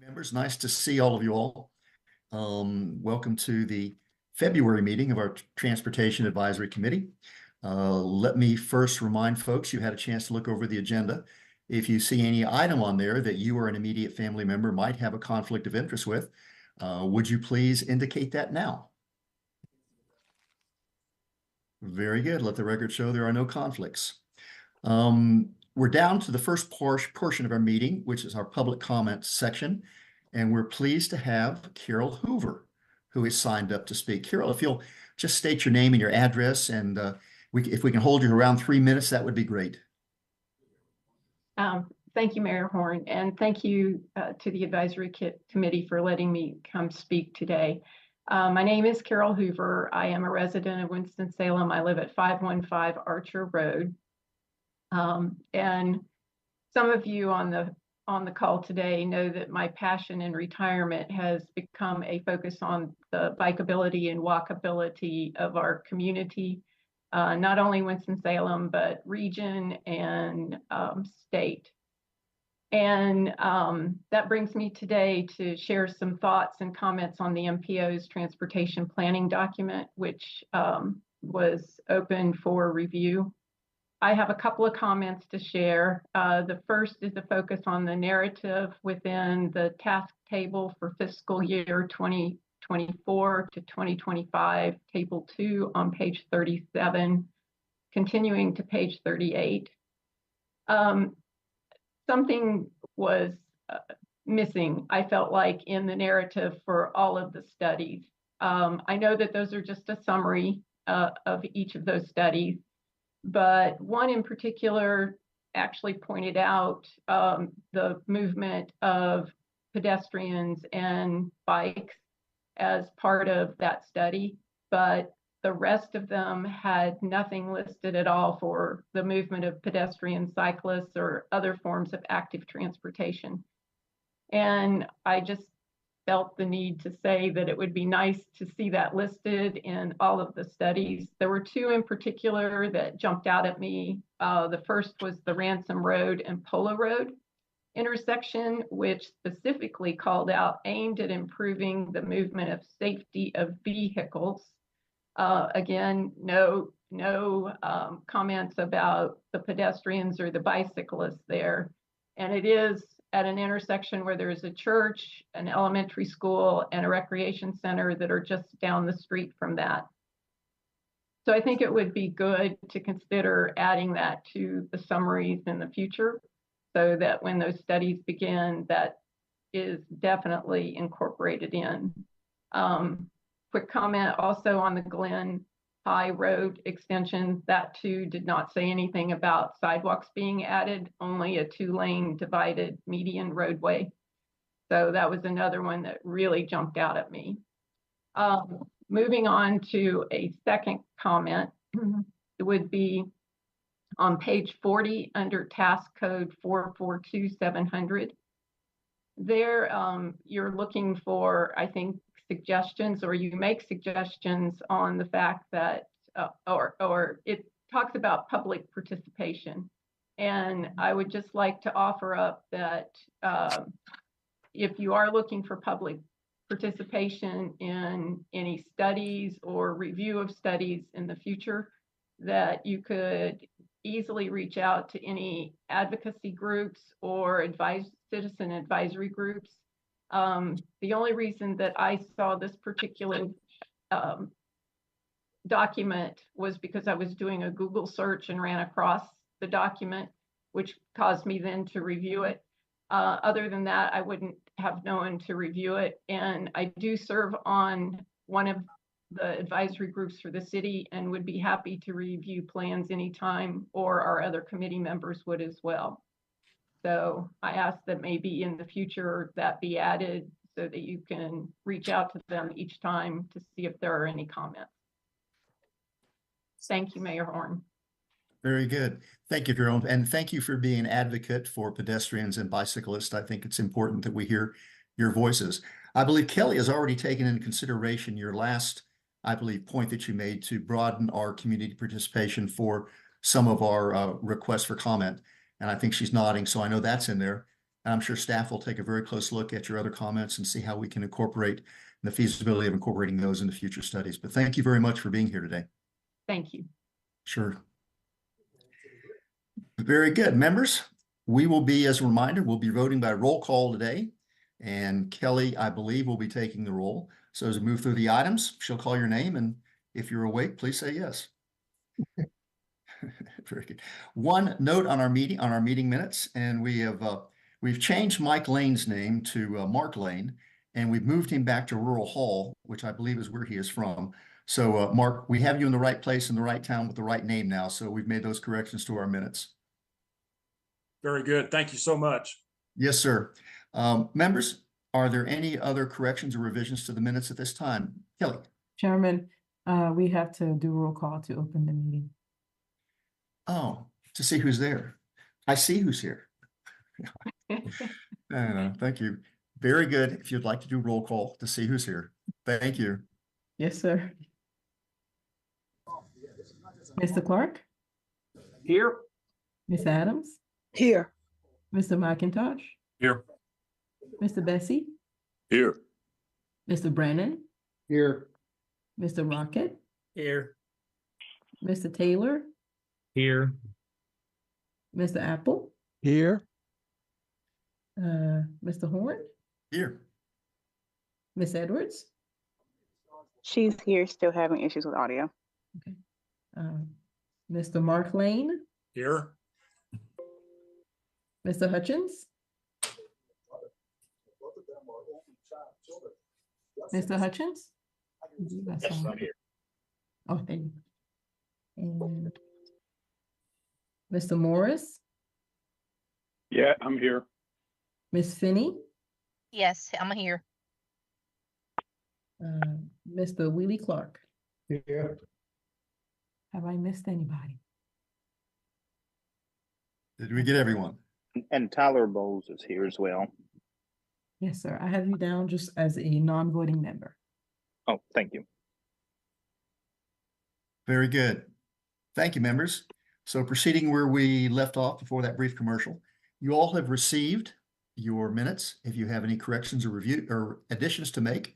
Members, nice to see all of you all. Welcome to the February meeting of our Transportation Advisory Committee. Let me first remind folks you had a chance to look over the agenda. If you see any item on there that you or an immediate family member might have a conflict of interest with, would you please indicate that now? Very good. Let the record show there are no conflicts. We're down to the first portion of our meeting, which is our public comment section. And we're pleased to have Carol Hoover, who is signed up to speak. Carol, if you'll just state your name and your address, and if we can hold you around 3 minutes, that would be great. Thank you, Mayor Horn, and thank you to the Advisory Committee for letting me come speak today. My name is Carol Hoover. I am a resident of Winston-Salem. I live at 515 Archer Road. And some of you on the call today know that my passion in retirement has become a focus on the bikeability and walkability of our community, not only Winston-Salem, but region and state. And that brings me today to share some thoughts and comments on the MPO's transportation planning document, which was open for review. I have a couple of comments to share. The first is a focus on the narrative within the task table for fiscal year 2024 to 2025, table 2 on page 37, continuing to page 38. Something was missing, I felt like, in the narrative for all of the studies. I know that those are just a summary of each of those studies, but one in particular actually pointed out the movement of pedestrians and bikes as part of that study, but the rest of them had nothing listed at all for the movement of pedestrians, cyclists, or other forms of active transportation. And I just felt the need to say that it would be nice to see that listed in all of the studies. There were two in particular that jumped out at me. The first was the Ransom Road and Polo Road intersection, which specifically called out aimed at improving the movement of safety of vehicles. Again, no comments about the pedestrians or the bicyclists there. And it is at an intersection where there is a church, an elementary school, and a recreation center that are just down the street from that. So I think it would be good to consider adding that to the summaries in the future so that when those studies begin, that is definitely incorporated in. Quick comment also on the Glen High Road extension. That too did not say anything about sidewalks being added, only a 2-lane divided median roadway. So that was another one that really jumped out at me. Moving on to a second comment, it would be on page 40 under task code 442700. There, you're looking for, I think, suggestions, or you make suggestions on the fact that, or it talks about public participation. And I would just like to offer up that if you are looking for public participation in any studies or review of studies in the future, that you could easily reach out to any advocacy groups or citizen advisory groups. The only reason that I saw this particular document was because I was doing a Google search and ran across the document, which caused me then to review it. Other than that, I wouldn't have known to review it. And I do serve on one of the advisory groups for the city and would be happy to review plans anytime, or our other committee members would as well. So I ask that maybe in the future that be added so that you can reach out to them each time to see if there are any comments. Thank you, Mayor Horn. Very good. Thank you, Jerome. And thank you for being an advocate for pedestrians and bicyclists. I think it's important that we hear your voices. I believe Kelly has already taken into consideration your last, I believe, point that you made to broaden our community participation for some of our requests for comment. And I think she's nodding, so I know that's in there. I'm sure staff will take a very close look at your other comments and see how we can incorporate the feasibility of incorporating those into future studies. But thank you very much for being here today. Thank you. Sure. Very good. Members, we will be, as a reminder, we'll be voting by roll call today. And Kelly, I believe, will be taking the roll. So as we move through the items, she'll call your name. And if you're awake, please say yes. Very good. One note on our meeting minutes, and we've changed Mike Lane's name to Mark Lane, and we've moved him back to Rural Hall, which I believe is where he is from. So Mark, we have you in the right place in the right town with the right name now. So we've made those corrections to our minutes. Very good. Thank you so much. Yes, sir. Members, are there any other corrections or revisions to the minutes at this time? Kelly? Chairman, we have to do roll call to open the meeting. Oh, to see who's there. I see who's here. Thank you. Very good. If you'd like to do roll call to see who's here. Thank you. Yes, sir. Mr. Clark? Here. Ms. Adams? Here. Mr. McIntosh? Here. Mr. Bessie? Here. Mr. Brandon? Here. Mr. Rocket? Here. Mr. Taylor? Here. Mr. Apple? Here. Mr. Horn? Here. Miss Edwards? She's here, still having issues with audio. Okay. Mr. Mark Lane? Here. Mr. Hutchins? Mr. Hutchins? Yes, I'm here. Oh, thank you. And Mr. Morris? Yeah, I'm here. Miss Finney? Yes, I'm here. Mr. Willie Clark? Yeah. Have I missed anybody? Did we get everyone? And Tyler Bowles is here as well. Yes, sir. I have you down just as a non-voting member. Oh, thank you. Very good. Thank you, members. So proceeding where we left off before that brief commercial, you all have received your minutes. If you have any corrections or review or additions to make,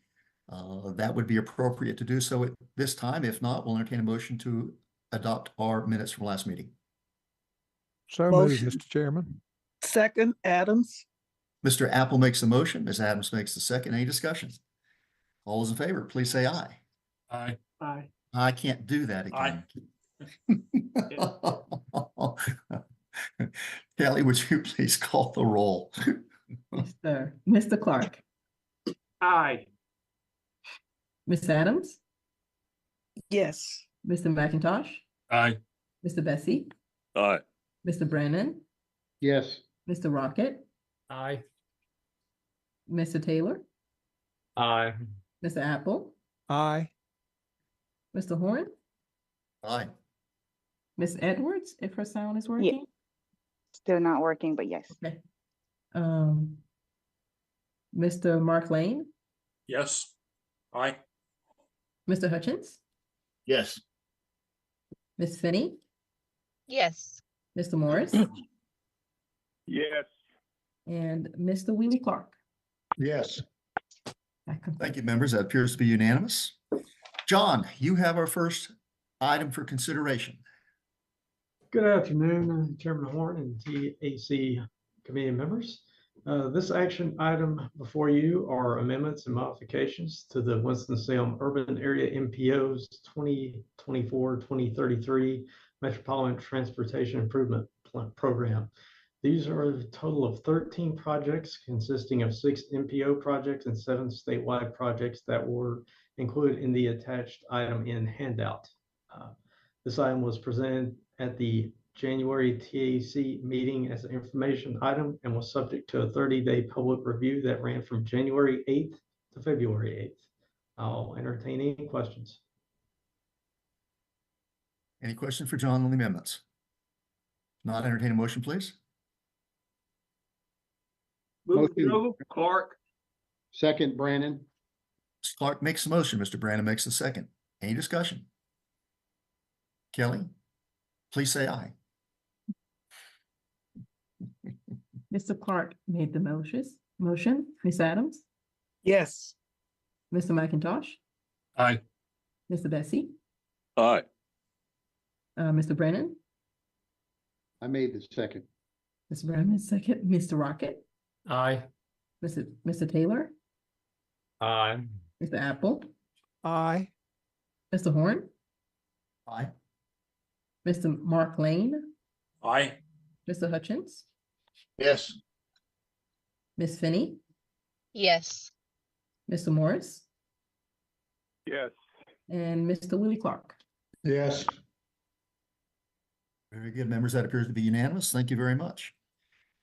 that would be appropriate to do so at this time. If not, we'll entertain a motion to adopt our minutes from last meeting. So moved, Motion. Mr. Chairman. Second, Adams. Mr. Apple makes the motion. Ms. Adams makes the second. Any discussion? All those in favor, please say aye. Aye. Aye. I can't do that again. Kelly, would you please call the roll? Mr. Clark? Aye. Miss Adams? Yes. Mr. McIntosh? Aye. Mr. Bessie? Aye. Mr. Brandon? Yes. Mr. Rocket? Aye. Mr. Taylor? Aye. Mr. Apple? Aye. Mr. Horn? Aye. Miss Edwards, if her sound is working? Still not working, but yes. Okay. Mr. Mark Lane? Yes. Aye. Mr. Hutchins? Yes. Miss Finney? Yes. Mr. Morris? Yes. And Mr. Willie Clark? Yes. Thank you, members. That appears to be unanimous. John, you have our first item for consideration. Good afternoon, Chairman Horn and TAC committee members. This action item before you are amendments and modifications to the Winston-Salem Urban Area MPO's 2024-2033 Metropolitan Transportation Improvement Program. These are a total of 13 projects consisting of 6 MPO projects and 7 statewide projects that were included in the attached item in handout. This item was presented at the January TAC meeting as an information item and was subject to a 30-day public review that ran from January 8th to February 8th. I'll entertain any questions. Any question for John on the amendments? Not entertain a motion, please. Move Clark. Second, Brandon. Mr. Clark makes the motion. Mr. Brandon makes the second. Any discussion? Kelly, please say aye. Mr. Clark made the motion. Ms. Adams, Yes. Mr. McIntosh, Aye. Mr. Bessie, Aye. Mr. Brennan, I made the second. Mr. Brennan, second, Mr. Rocket, Aye. Mr. Taylor, Aye. Mr. Apple, Aye. Mr. Horn, Aye. Mr. Mark Lane, Aye. Mr. Hutchins, Yes. Ms. Finney, Yes. Mr. Morris, Yes. and Mr. Willie Clark. Yes. Very good, members. That appears to be unanimous. Thank you very much.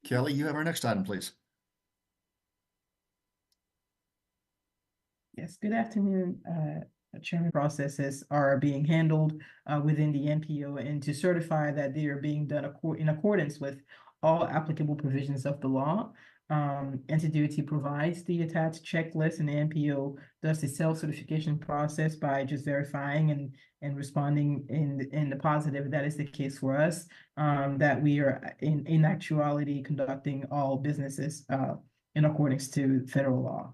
Kelly, you have our next item, please. Yes, good afternoon. Chairman, processes are being handled within the NPO and to certify that they are being done in accordance with all applicable provisions of the law. Entity provides the attached checklist, and the NPO does the self-certification process by just verifying and responding in the positive. That is the case for us, that we are in actuality conducting all businesses in accordance to federal law.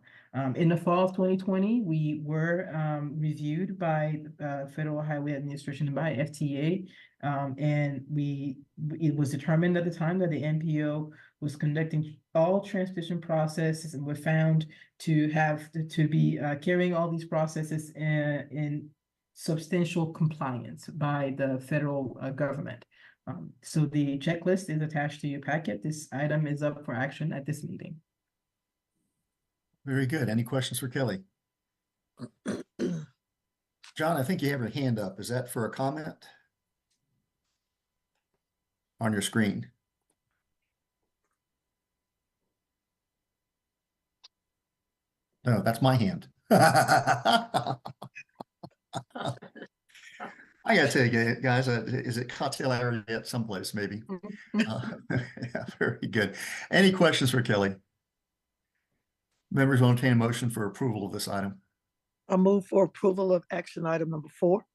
In the fall of 2020, we were reviewed by Federal Highway Administration and by FTA, and it was determined at the time that the NPO was conducting all transportation processes and were found to be carrying all these processes in substantial compliance by the federal government. So the checklist is attached to your packet. This item is up for action at this meeting. Very good. Any questions for Kelly? John, I think you have your hand up. Is that for a comment? On your screen. No, that's my hand. I gotta tell you guys, is it cocktail hour yet? Someplace maybe. Yeah, very good. Any questions for Kelly? Members will entertain a motion for approval of this item. I move for approval of action item number 4.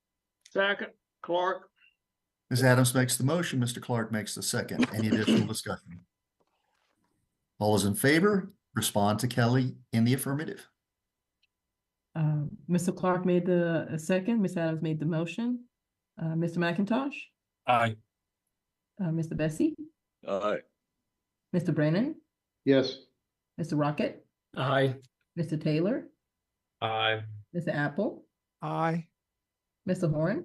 Second, Clark. Ms. Adams makes the motion. Mr. Clark makes the second. Any additional discussion? All those in favor, respond to Kelly in the affirmative. Mr. Clark made the second. Ms. Adams made the motion. Mr. McIntosh, Aye. Mr. Bessie, Aye. Mr. Brennan, Yes. Mr. Rocket, Aye. Mr. Taylor, Aye. Mr. Apple, Aye. Mr. Horn,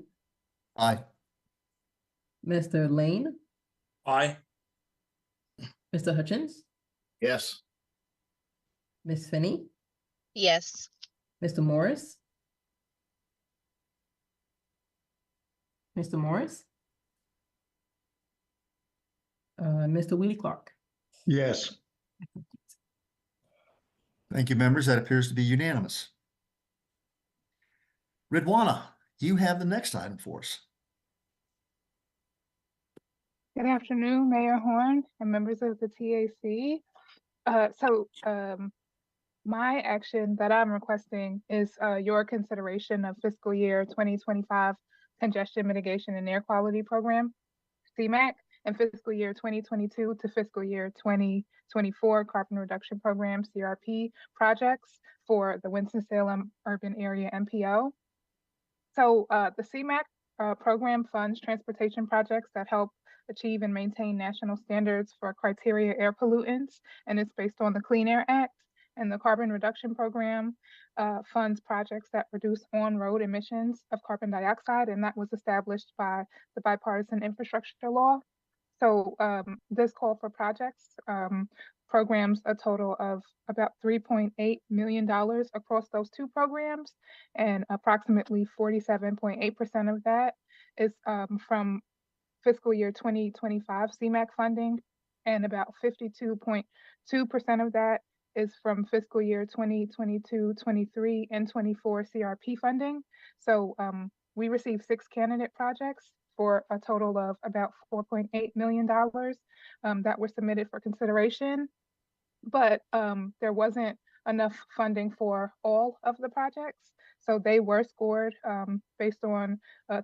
Aye. Mr. Lane, Aye. Mr. Hutchins, Yes. Ms. Finney, Yes. Mr. Morris, Mr. Willie Clark. Yes. Thank you, members. That appears to be unanimous. Ridwana, you have the next item for us. Good afternoon, Mayor Horn and members of the TAC. My action that I'm requesting is your consideration of fiscal year 2025 Congestion Mitigation and Air Quality Program, CMAQ, and fiscal year 2022 to fiscal year 2024 Carbon Reduction Program, CRP, projects for the Winston-Salem Urban Area MPO. So the CMAQ program funds transportation projects that help achieve and maintain national standards for criteria air pollutants, and it's based on the Clean Air Act. And the Carbon Reduction Program funds projects that reduce on-road emissions of carbon dioxide, and that was established by the Bipartisan Infrastructure Law. So this call for projects programs a total of about $3.8 million across those two programs, and approximately 47.8% of that is from fiscal year 2025 CMAQ funding, and about 52.2% of that is from fiscal year 2022, 23, and 24 CRP funding. So we received 6 candidate projects for a total of about $4.8 million that were submitted for consideration. But there wasn't enough funding for all of the projects. So they were scored based on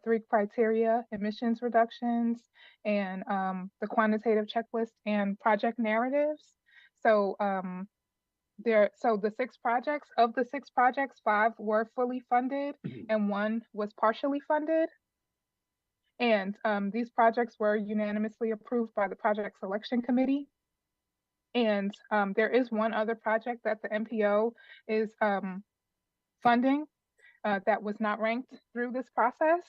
3 criteria: emissions reductions, and the quantitative checklist and project narratives. So the 6 projects, of the 6 projects, 5 were fully funded and 1 was partially funded. And these projects were unanimously approved by the project selection committee. And there is one other project that the MPO is funding that was not ranked through this process.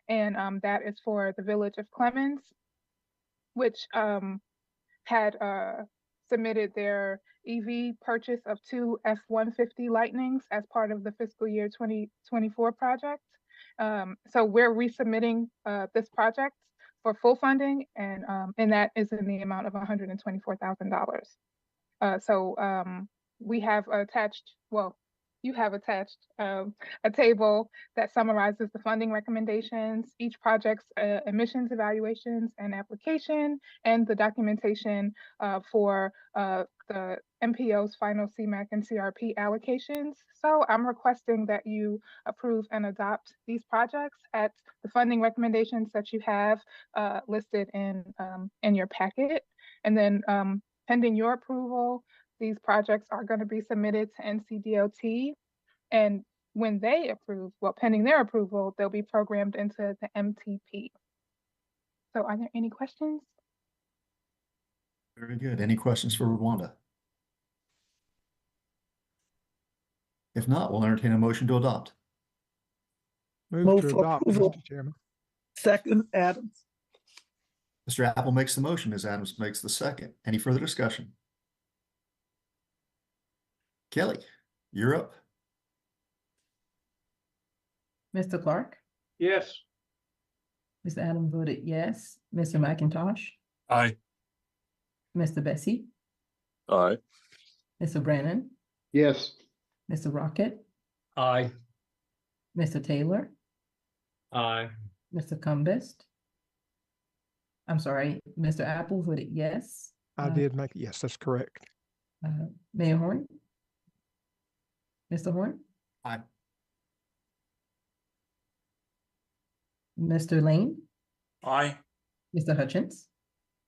And that is for the village of Clemens, which had submitted their EV purchase of 2 F-150 Lightnings as part of the fiscal year 2024 project. So we're resubmitting this project for full funding, and that is in the amount of $124,000. So we have attached, well, you have attached a table that summarizes the funding recommendations, each project's emissions evaluations and application, and the documentation for the MPO's final CMAQ and CRP allocations. So I'm requesting that you approve and adopt these projects at the funding recommendations that you have listed in your packet. And then pending your approval, these projects are going to be submitted to NCDOT, and when they approve, well, pending their approval, they'll be programmed into the MTP. So are there any questions? Very good. Any questions for Rwanda? If not, we'll entertain a motion to adopt. Move to for adopt, approval. Mr. Chairman. Second, Adams. Mr. Apple makes the motion, Ms. Adams makes the second. Any further discussion? Kelly, you're up. Mr. Clark, Yes. Mr. Adams voted yes. Mr. McIntosh, Aye. Mr. Bessie, Aye. Mr. Brannon, Yes. Mr. Rocket, Aye. Mr. Taylor, Aye. Mr. Cumbest. I'm sorry, Mr. Apple voted yes. I did make it. Yes, that's correct. Mayor Horn? Mr. Horn? Aye. Mr. Lane? Aye. Mr. Hutchins?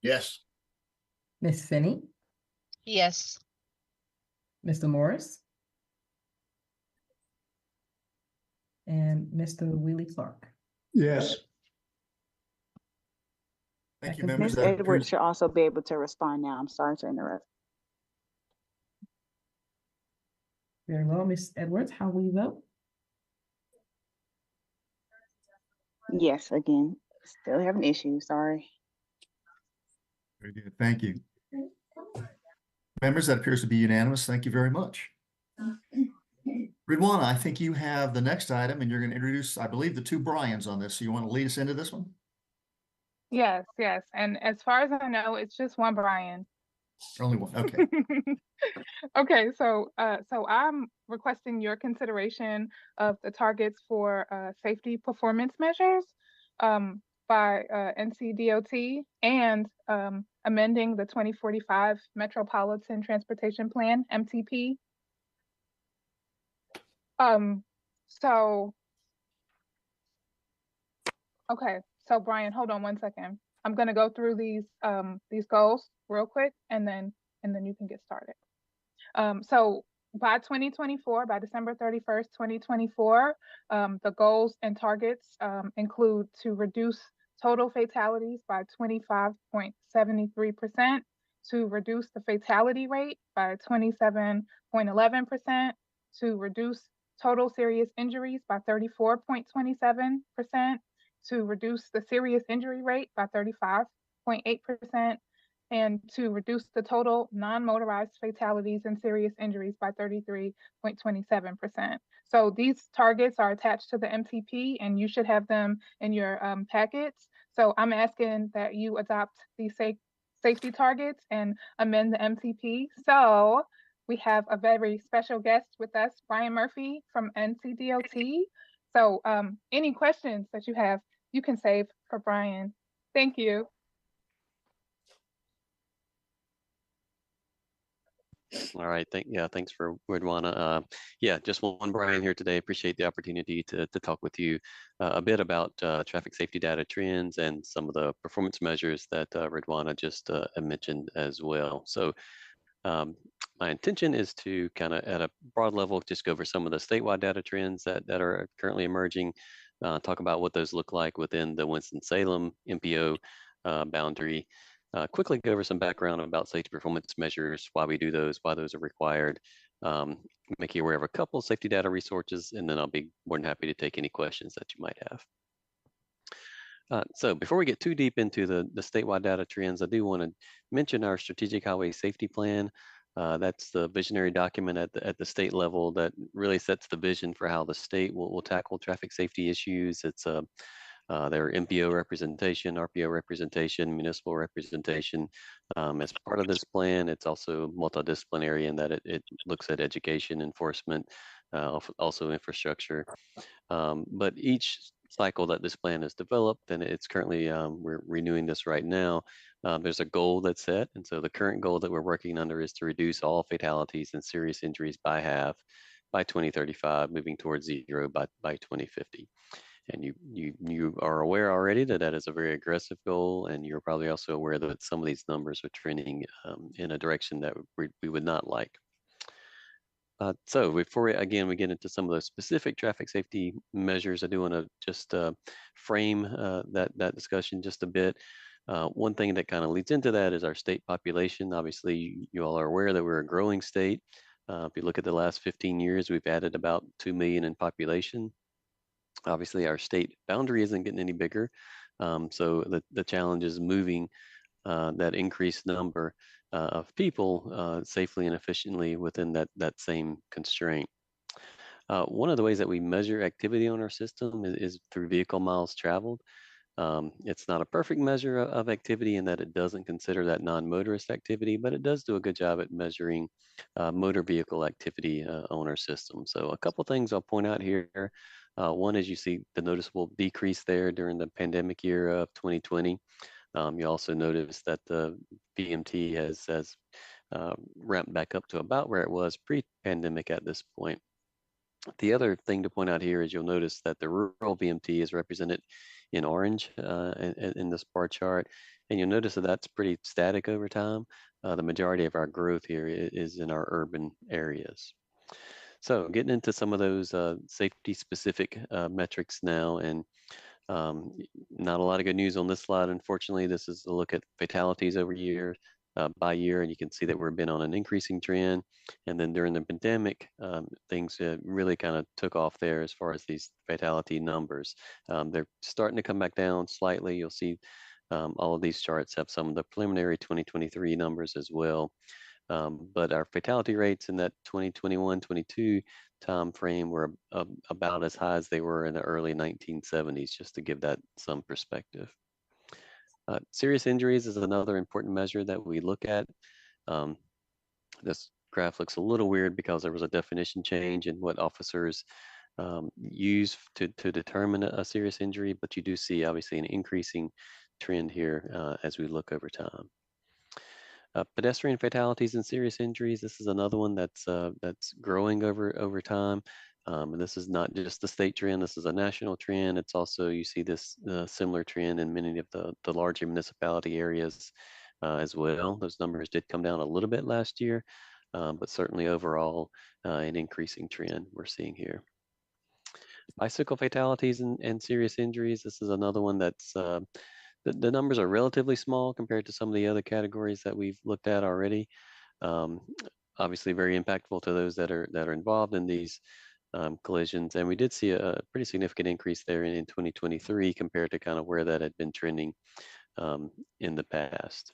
Yes. Ms. Finney? Yes. Mr. Morris? And Mr. Willie Clark? Yes. Thank you, Second. members. Ms. That Edwards appears- should also be able to respond now. I'm sorry to interrupt. Very well, Ms. Edwards, how will you vote? Yes, again, still having issues, sorry. Very good. Thank you. Members, that appears to be unanimous. Thank you very much. Ridwan, I think you have the next item, and you're going to introduce, I believe, the 2 Bryans on this. So you want to lead us into this one? Yes, yes. And as far as I know, it's just one Brian. Only one. Okay. Okay, so I'm requesting your consideration of the targets for safety performance measures by NCDOT and amending the 2045 Metropolitan Transportation Plan, MTP. So Brian, hold on one second. I'm gonna go through these goals real quick, and then you can get started. So by 2024, by December 31st, 2024, the goals and targets include to reduce total fatalities by 25.73%, to reduce the fatality rate by 27.11%, to reduce total serious injuries by 34.27%, to reduce the serious injury rate by 35.8%, and to reduce the total non-motorized fatalities and serious injuries by 33.27%. So these targets are attached to the MTP, and you should have them in your packets. So I'm asking that you adopt these safety targets and amend the MTP. So we have a very special guest with us, Brian Murphy from NCDOT. So any questions that you have, you can save for Brian. Thank you. All right. Thanks for Widwana. Yeah, just one Brian here today. Appreciate the opportunity to talk with you a bit about traffic safety data trends and some of the performance measures that Ridwana just mentioned as well. So my intention is to kind of at a broad level just go over some of the statewide data trends that are currently emerging, talk about what those look like within the Winston-Salem MPO boundary. Quickly go over some background about safety performance measures, why we do those, why those are required, make you aware of a couple safety data resources, and then I'll be more than happy to take any questions that you might have. So before we get too deep into the statewide data trends, I do want to mention our Strategic Highway Safety Plan. That's the visionary document at the state level that really sets the vision for how the state will tackle traffic safety issues. It's their MPO representation, RPO representation, municipal representation. As part of this plan, it's also multidisciplinary in that it looks at education, enforcement, also infrastructure. But each cycle that this plan is developed, and it's currently, we're renewing this right now, there's a goal that's set. And so the current goal that we're working under is to reduce all fatalities and serious injuries by half by 2035, moving towards zero by 2050. And you are aware already that that is a very aggressive goal, and you're probably also aware that some of these numbers are trending in a direction that we would not like. So before we get into some of the specific traffic safety measures, I do want to just frame that discussion just a bit. One thing that kind of leads into that is our state population. Obviously, you all are aware that we're a growing state. If you look at the last 15 years, we've added about 2 million in population. Obviously, our state boundary isn't getting any bigger. So the challenge is moving that increased number of people safely and efficiently within that same constraint. One of the ways that we measure activity on our system is through vehicle miles traveled. It's not a perfect measure of activity in that it doesn't consider that non-motorist activity, but it does do a good job at measuring motor vehicle activity on our system. So a couple things I'll point out here. One is you see the noticeable decrease there during the pandemic year of 2020. You also notice that the VMT has ramped back up to about where it was pre-pandemic at this point. The other thing to point out here is you'll notice that the rural VMT is represented in orange in this bar chart, and you'll notice that that's pretty static over time. The majority of our growth here is in our urban areas. So getting into some of those safety-specific metrics now, and not a lot of good news on this slide. Unfortunately, this is a look at fatalities over year by year, and you can see that we've been on an increasing trend. And then during the pandemic, things really kind of took off there as far as these fatality numbers. They're starting to come back down slightly. You'll see all of these charts have some of the preliminary 2023 numbers as well. But our fatality rates in that 2021-22 time frame were about as high as they were in the early 1970s, just to give that some perspective. Serious injuries is another important measure that we look at. This graph looks a little weird because there was a definition change in what officers use to determine a serious injury, but you do see obviously an increasing trend here as we look over time. Pedestrian fatalities and serious injuries. This is another one that's growing over time. And this is not just the state trend. This is a national trend. It's also, you see this similar trend in many of the larger municipality areas as well. Those numbers did come down a little bit last year, but certainly overall an increasing trend we're seeing here. Bicycle fatalities and serious injuries. This is another one that's the numbers are relatively small compared to some of the other categories that we've looked at already. Obviously very impactful to those that are involved in these collisions. And we did see a pretty significant increase there in 2023 compared to kind of where that had been trending in the past.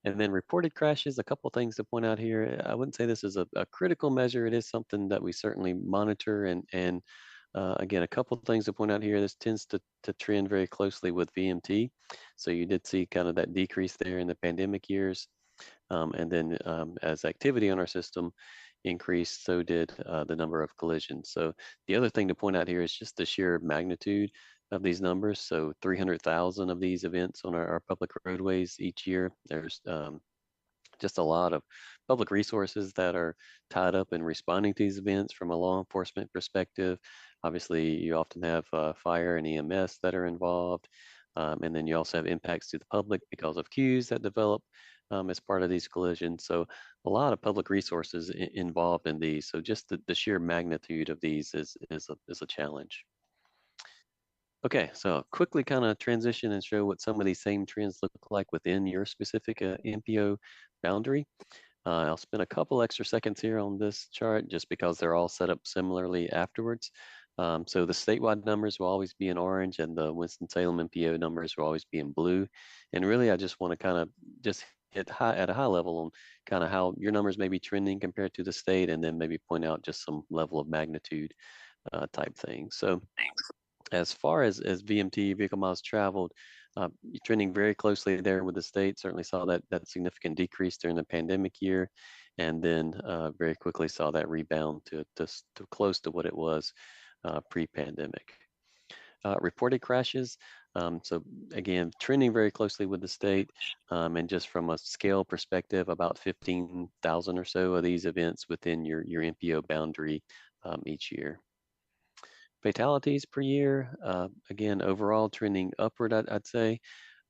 And then reported crashes, a couple things to point out here. I wouldn't say this is a critical measure. It is something that we certainly monitor, and again, a couple of things to point out here. This tends to trend very closely with VMT. So you did see kind of that decrease there in the pandemic years. And then as activity on our system increased, so did the number of collisions. So the other thing to point out here is just the sheer magnitude of these numbers. So 300,000 of these events on our public roadways each year. There's just a lot of public resources that are tied up in responding to these events from a law enforcement perspective. Obviously, you often have fire and EMS that are involved. And then you also have impacts to the public because of queues that develop as part of these collisions. So a lot of public resources involved in these. So just the sheer magnitude of these is a challenge. Okay, so quickly kind of transition and show what some of these same trends look like within your specific MPO boundary. I'll spend a couple extra seconds here on this chart just because they're all set up similarly afterwards. So the statewide numbers will always be in orange and the Winston-Salem MPO numbers will always be in blue. And really, I just want to kind of just hit at a high level on kind of how your numbers may be trending compared to the state, and then maybe point out just some level of magnitude type thing. So as far as VMT, vehicle miles traveled, you're trending very closely there with the state. Certainly saw that significant decrease during the pandemic year, and then very quickly saw that rebound to close to what it was pre-pandemic. Reported crashes, so again, trending very closely with the state, and just from a scale perspective, about 15,000 or so of these events within your MPO boundary each year. Fatalities per year, again, overall trending upward, I'd say,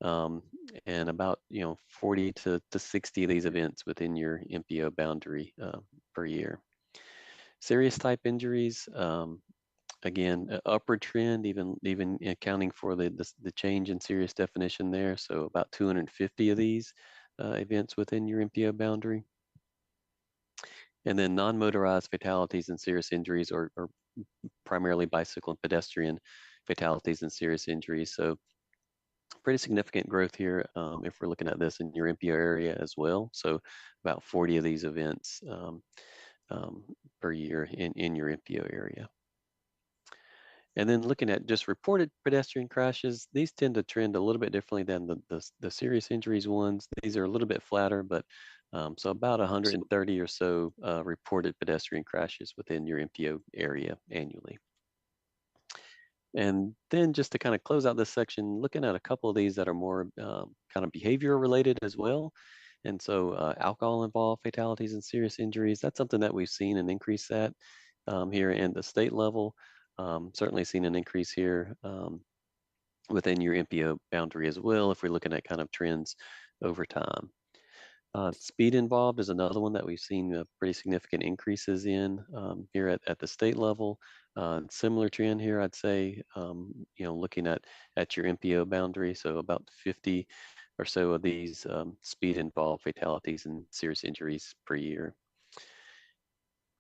and about 40 to 60 of these events within your MPO boundary per year. Serious type injuries, again, upward trend, even accounting for the change in serious definition there. So about 250 of these events within your MPO boundary. And then non-motorized fatalities and serious injuries are primarily bicycle and pedestrian fatalities and serious injuries. So pretty significant growth here if we're looking at this in your MPO area as well. So about 40 of these events per year in your MPO area. And then looking at just reported pedestrian crashes, these tend to trend a little bit differently than the serious injuries ones. These are a little bit flatter, but so about 130 or so reported pedestrian crashes within your MPO area annually. And then just to kind of close out this section, looking at a couple of these that are more kind of behavior related as well. And so alcohol involved fatalities and serious injuries, that's something that we've seen an increase at here in the state level. Certainly seen an increase here within your MPO boundary as well, if we're looking at kind of trends over time. Speed involved is another one that we've seen pretty significant increases in here at the state level. Similar trend here, I'd say, looking at your MPO boundary, so about 50 or so of these speed involved fatalities and serious injuries per year.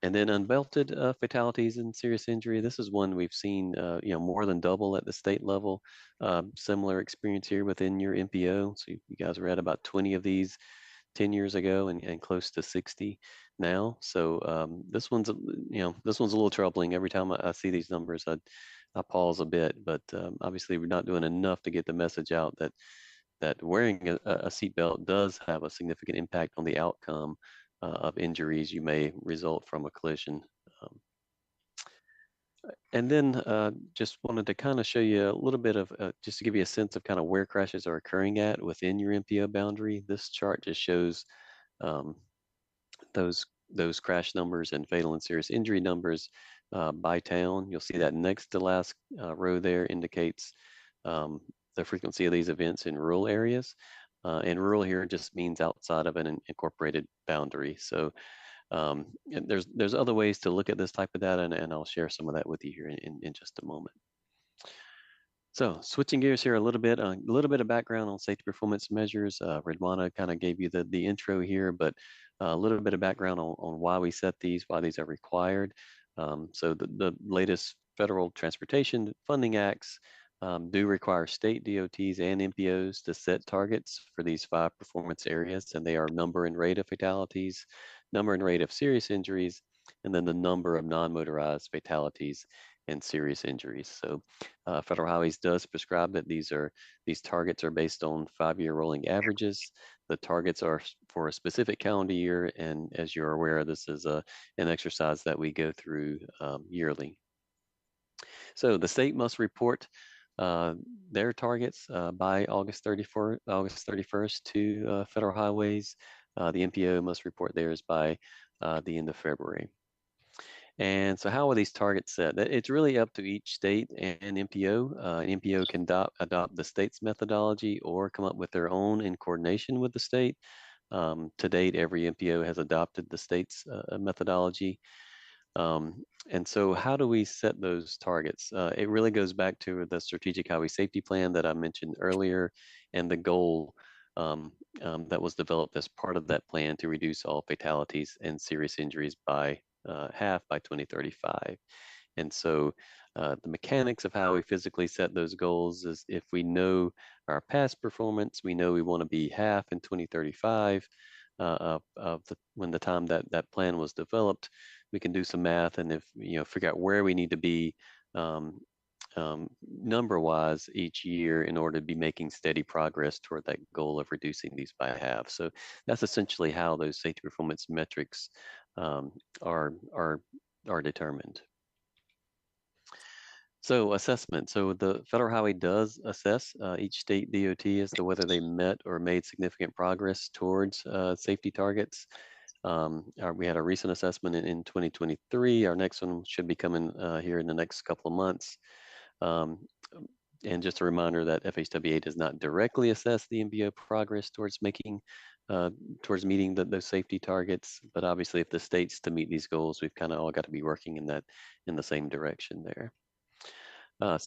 And then unbelted fatalities and serious injury. This is one we've seen, more than double at the state level. Similar experience here within your MPO. So you guys were at about 20 of these 10 years ago and close to 60 now. So this one's a little troubling. Every time I see these numbers, I pause a bit. But obviously, we're not doing enough to get the message out that wearing a seatbelt does have a significant impact on the outcome of injuries you may result from a collision. And then just wanted to kind of show you a little bit of, just to give you a sense of kind of where crashes are occurring at within your MPO boundary. This chart just shows those crash numbers and fatal and serious injury numbers by town. You'll see that next to last row there indicates the frequency of these events in rural areas. And rural here just means outside of an incorporated boundary. So there's other ways to look at this type of data, and I'll share some of that with you here in just a moment. So switching gears here a little bit of background on safety performance measures. Redwana kind of gave you the intro here, but a little bit of background on why we set these, why these are required. So the latest federal transportation funding acts do require state DOTs and MPOs to set targets for these 5 performance areas, and they are number and rate of fatalities, number and rate of serious injuries, and then the number of non-motorized fatalities and serious injuries. So Federal Highways does prescribe that these targets are based on 5-year rolling averages. The targets are for a specific calendar year, and as you're aware, this is an exercise that we go through yearly. So the state must report their targets by August 31st to Federal Highways. The MPO must report theirs by the end of February. And so how are these targets set? It's really up to each state and MPO. An MPO can adopt the state's methodology or come up with their own in coordination with the state. To date, every MPO has adopted the state's methodology. And so how do we set those targets? It really goes back to the Strategic Highway Safety Plan that I mentioned earlier, and the goal that was developed as part of that plan to reduce all fatalities and serious injuries by half by 2035. And so the mechanics of how we physically set those goals is if we know our past performance, we know we want to be half in 2035 when the time that plan was developed. We can do some math and figure out where we need to be number-wise each year in order to be making steady progress toward that goal of reducing these by half. So that's essentially how those safety performance metrics are determined. So assessment. So the Federal Highway does assess each state DOT as to whether they met or made significant progress towards safety targets. We had a recent assessment in 2023. Our next one should be coming here in the next couple of months. And just a reminder that FHWA does not directly assess the MPO progress towards meeting those safety targets. But obviously, if the states to meet these goals, we've kind of all got to be working in the same direction there.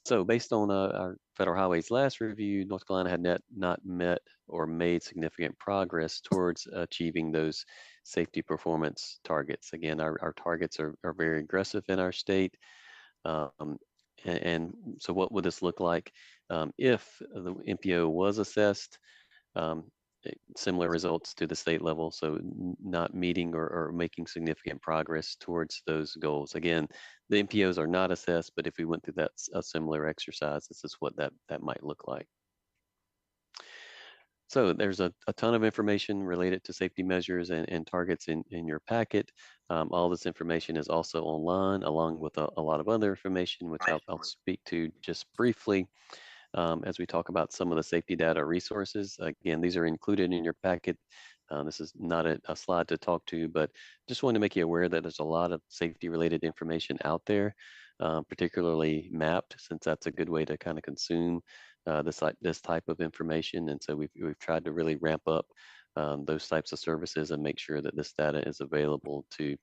So based on our Federal Highways last review, North Carolina had not met or made significant progress towards achieving those safety performance targets. Again, our targets are very aggressive in our state. And so what would this look like if the MPO was assessed? Similar results to the state level, so not meeting or making significant progress towards those goals. Again, the MPOs are not assessed, but if we went through a similar exercise, this is what that might look like. So there's a ton of information related to safety measures and targets in your packet. All this information is also online, along with a lot of other information, which I'll speak to just briefly as we talk about some of the safety data resources. Again, these are included in your packet. This is not a slide to talk to, but just wanted to make you aware that there's a lot of safety-related information out there, particularly mapped, since that's a good way to kind of consume this type of information. And so we've tried to really ramp up those types of services and make sure that this data is available to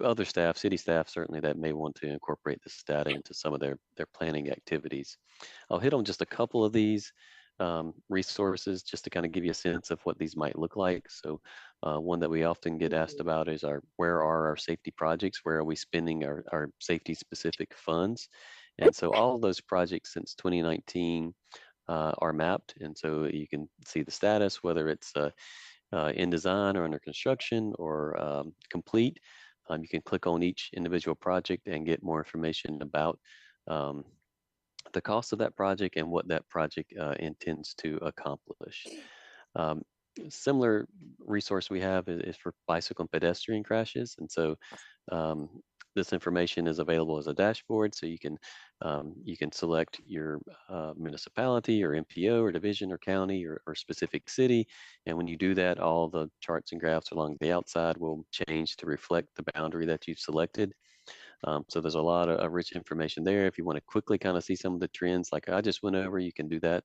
other staff, city staff certainly, that may want to incorporate this data into some of their planning activities. I'll hit on just a couple of these resources just to kind of give you a sense of what these might look like. So one that we often get asked about is where are our safety projects? Where are we spending our safety specific funds? And so all of those projects since 2019 are mapped. And so you can see the status, whether it's in design or under construction or complete. You can click on each individual project and get more information about the cost of that project and what that project intends to accomplish. Similar resource we have is for bicycle and pedestrian crashes. And so this information is available as a dashboard, so you can select your municipality or MPO or division or county or specific city. And when you do that, all the charts and graphs along the outside will change to reflect the boundary that you've selected. So there's a lot of rich information there. If you want to quickly kind of see some of the trends like I just went over, you can do that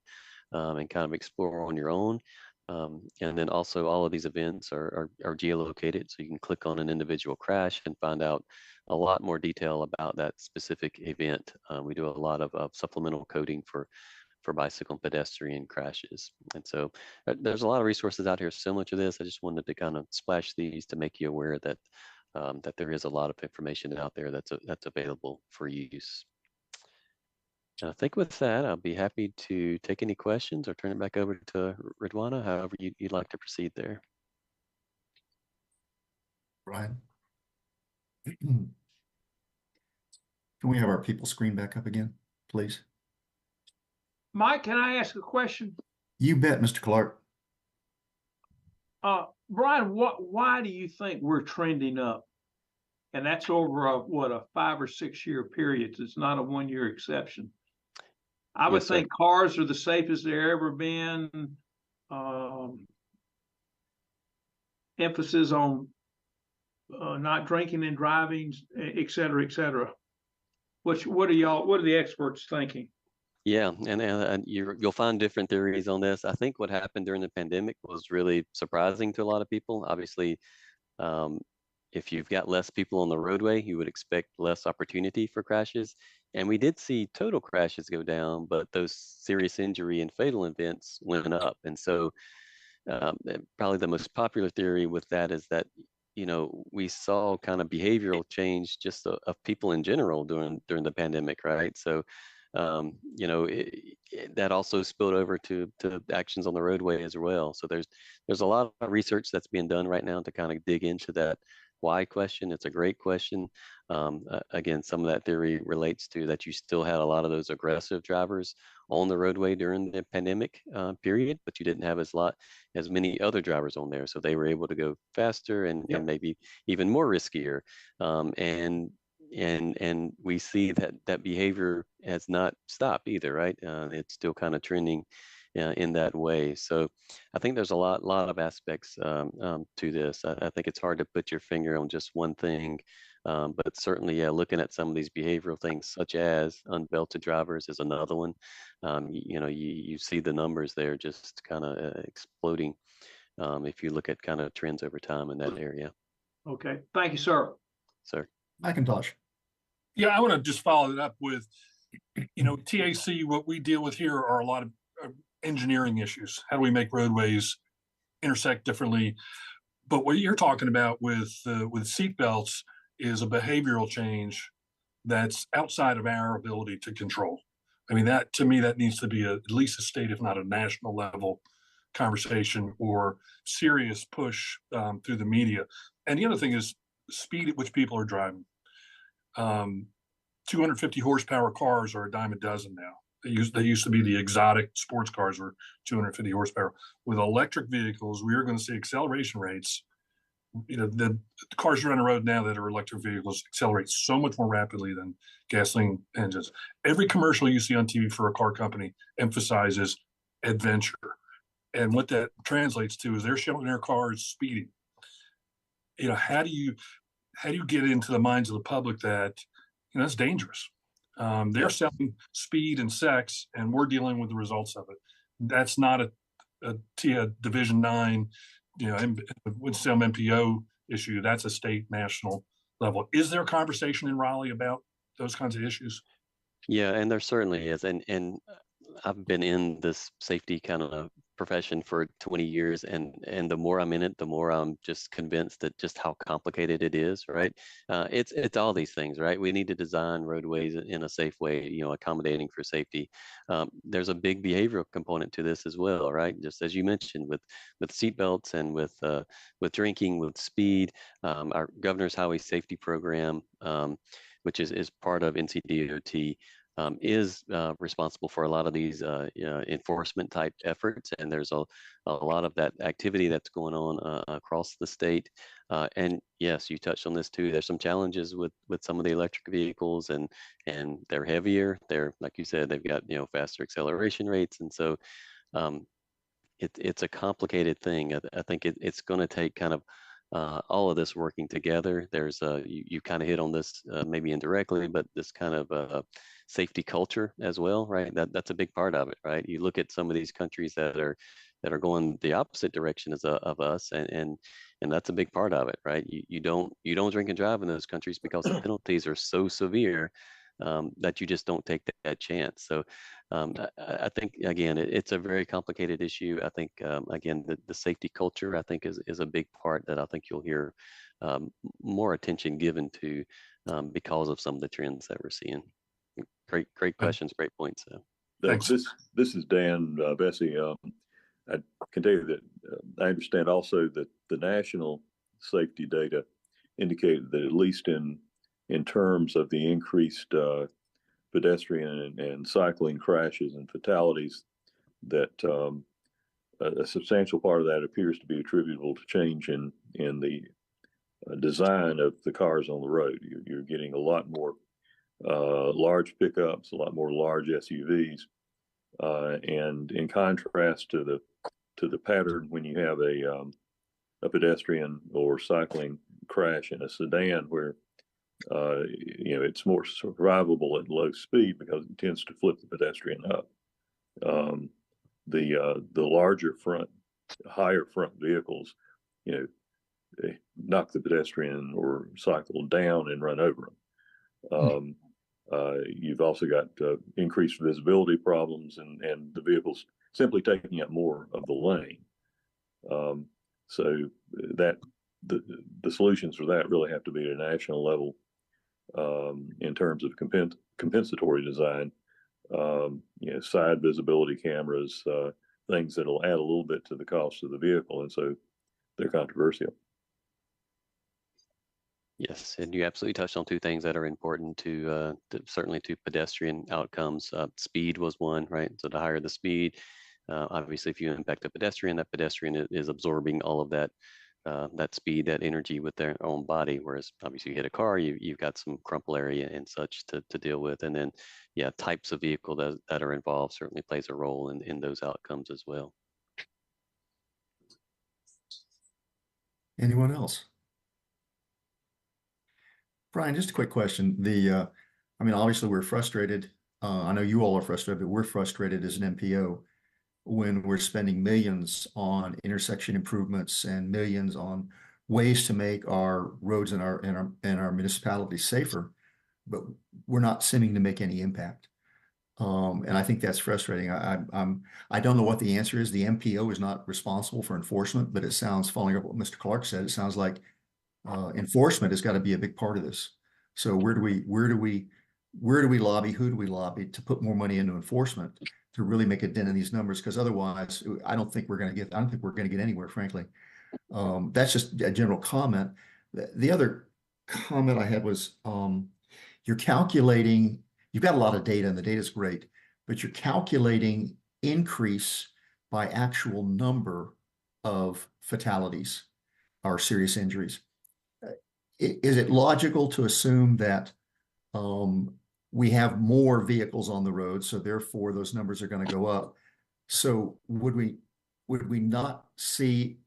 and kind of explore on your own. And then also all of these events are geolocated, so you can click on an individual crash and find out a lot more detail about that specific event. We do a lot of supplemental coding for bicycle and pedestrian crashes. And so there's a lot of resources out here similar to this. I just wanted to kind of splash these to make you aware that that there is a lot of information out there that's available for use. And I think with that, I'll be happy to take any questions or turn it back over to Ridwana, however you'd like to proceed there. Brian? Can we have our people screen back up again, please? Mike, can I ask a question? You bet, Mr. Clark. Brian, why do you think we're trending up? And that's over a 5 or 6 year period. It's not a 1 year exception. I would think cars are the safest they've ever been. emphasis on not drinking and driving, et cetera, et cetera. What are the experts thinking? Yeah, and you'll find different theories on this. I think what happened during the pandemic was really surprising to a lot of people. Obviously, if you've got less people on the roadway, you would expect less opportunity for crashes. And we did see total crashes go down, but those serious injury and fatal events went up. And so probably the most popular theory with that is that, we saw kind of behavioral change just of people in general during the pandemic, right? So, that also spilled over to actions on the roadway as well. So there's a lot of research that's being done right now to kind of dig into that why question. It's a great question. Again, some of that theory relates to that you still had a lot of those aggressive drivers on the roadway during the pandemic period, but you didn't have as many other drivers on there. So they were able to go faster and maybe even more riskier. And we see that behavior has not stopped either, right? It's still kind of trending in that way. So I think there's a lot of aspects to this. I think it's hard to put your finger on just one thing, but certainly, looking at some of these behavioral things, such as unbelted drivers, is another one. You see the numbers there just kind of exploding if you look at kind of trends over time in that area. Okay, thank you, sir. Sir. Macintosh. Yeah, I want to just follow it up with, TAC, what we deal with here are a lot of engineering issues. How do we make roadways intersect differently? But what you're talking about with seatbelts is a behavioral change that's outside of our ability to control. I mean, that to me, that needs to be at least a state, if not a national level conversation or serious push through the media. And the other thing is speed at which people are driving. 250 horsepower cars are a dime a dozen now. They used to be the exotic sports cars were 250 horsepower. With electric vehicles, we are going to see acceleration rates. The cars that are on the road now that are electric vehicles accelerate so much more rapidly than gasoline engines. Every commercial you see on TV for a car company emphasizes adventure. And what that translates to is they're showing their cars speeding. How do you get into the minds of the public that that's dangerous? They're selling speed and sex, and we're dealing with the results of it. That's not a Division 9, Winston-Salem MPO issue. That's a state, national level. Is there a conversation in Raleigh about those kinds of issues? Yeah, and there certainly is. And I've been in this safety kind of profession for 20 years, and the more I'm in it, the more I'm just convinced that just how complicated it is, right? It's all these things, right? We need to design roadways in a safe way, accommodating for safety. There's a big behavioral component to this as well, right? Just as you mentioned with seatbelts and with drinking, with speed. Our governor's highway safety program, which is part of NCDOT, is responsible for a lot of these enforcement type efforts, and there's a lot of that activity that's going on across the state. And yes, you touched on this too. There's some challenges with some of the electric vehicles, and they're heavier. They're, like you said, they've got faster acceleration rates, and so it's a complicated thing. I think it's going to take kind of all of this working together. There's you kind of hit on this maybe indirectly, but this kind of safety culture as well, right? That's a big part of it, right? You look at some of these countries that are going the opposite direction of us, and that's a big part of it, right? You don't drink and drive in those countries because the penalties are so severe that you just don't take that chance. So I think, again, it's a very complicated issue. I think, again, the safety culture, I think, is a big part that I think you'll hear more attention given to because of some of the trends that we're seeing. Great questions, great points. Thanks. This is Dan Bessie. I can tell you that I understand also that the national safety data indicated that at least in terms of the increased pedestrian and cycling crashes and fatalities, that a substantial part of that appears to be attributable to change in the design of the cars on the road. You're getting a lot more large pickups, a lot more large SUVs, and in contrast to the pattern when you have a pedestrian or cycling crash in a sedan where, it's more survivable at low speed because it tends to flip the pedestrian up. The larger front, higher front vehicles, they knock the pedestrian or cycle down and run over them. You've also got increased visibility problems and the vehicles simply taking up more of the lane. So that the solutions for that really have to be at a national level in terms of compensatory design, side visibility cameras, things that'll add a little bit to the cost of the vehicle. And so they're controversial. Yes, and you absolutely touched on two things that are important to certainly to pedestrian outcomes. Speed was one, right? So the higher the speed, obviously, if you impact a pedestrian, that pedestrian is absorbing all of that that speed, that energy with their own body. Whereas obviously, you hit a car, you've got some crumple area and such to deal with. And then, yeah, types of vehicle that are involved certainly plays a role in those outcomes as well. Anyone else? Brian, just a quick question. Obviously we're frustrated. I know you all are frustrated, but we're frustrated as an MPO when we're spending millions on intersection improvements and millions on ways to make our roads and our municipalities safer, but we're not seeming to make any impact. And I think that's frustrating. I don't know what the answer is. The MPO is not responsible for enforcement, but it sounds, following up what Mr. Clark said, it sounds like enforcement has got to be a big part of this. So where do we lobby? Who do we lobby to put more money into enforcement to really make a dent in these numbers? Because otherwise, I don't think we're going to get anywhere, frankly. That's just a general comment. The other comment I had was you're calculating. You've got a lot of data, and the data is great, but you're calculating increase by actual number of fatalities or serious injuries. Is it logical to assume that we have more vehicles on the road, so therefore those numbers are going to go up? So would we not see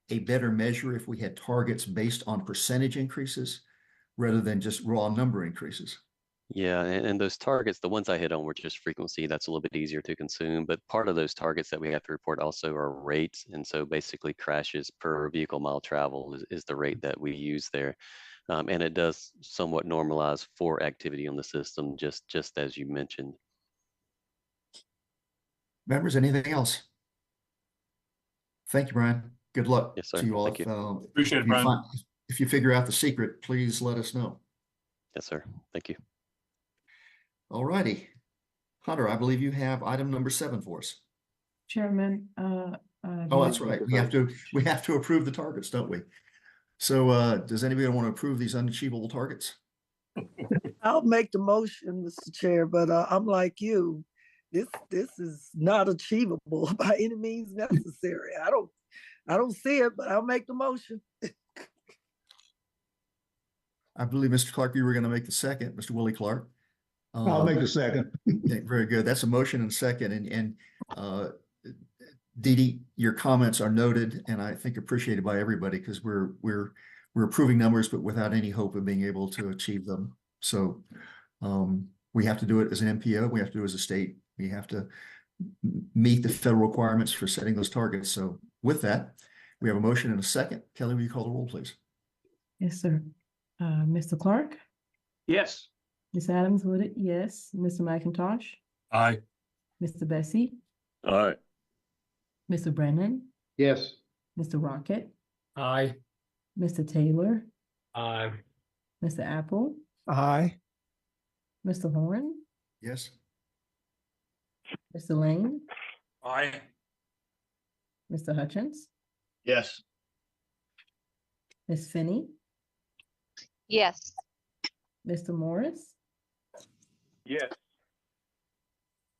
a better measure if we had targets based on percentage increases rather than just raw number increases? Yeah, and those targets, the ones I hit on were just frequency. That's a little bit easier to consume, but part of those targets that we have to report also are rates. And so basically crashes per vehicle mile travel is the rate that we use there. And it does somewhat normalize for activity on the system, just as you mentioned. Members, anything else? Thank you, Brian. Good luck. Yes, sir. To you all. Thank you. Appreciate it, Brian. If you figure out the secret, please let us know. Yes, sir. Thank you. All righty. Hunter, I believe you have item number 7 for us. Chairman, Oh, that's right. We have to approve the targets, don't we? So does anybody want to approve these unachievable targets? I'll make the motion, Mr. Chair, but I'm like you. This is not achievable by any means necessary. I don't see it, but I'll make the motion. I believe, Mr. Clark, you were going to make the second, Mr. Willie Clark. I'll make the second. Very good. That's a motion and second. And Dee Dee, your comments are noted and I think appreciated by everybody because we're approving numbers, but without any hope of being able to achieve them. So we have to do it as an MPO. We have to do it as a state. We have to meet the federal requirements for setting those targets. So with that, we have a motion and a second. Kelly, will you call the roll, please? yes, sir. Mr. Clark, Yes. Ms. Adams voted yes. Mr. McIntosh, Aye. Mr. Bessie, All right. Mr. Brennan, Yes. Mr. Rocket, Aye. Mr. Taylor, Aye. Mr. Apple, Aye. Mr. Horn, Yes. Mr. Lane, Aye. Mr. Hutchins, Yes. Ms. Finney, Yes. Mr. Morris, Yes.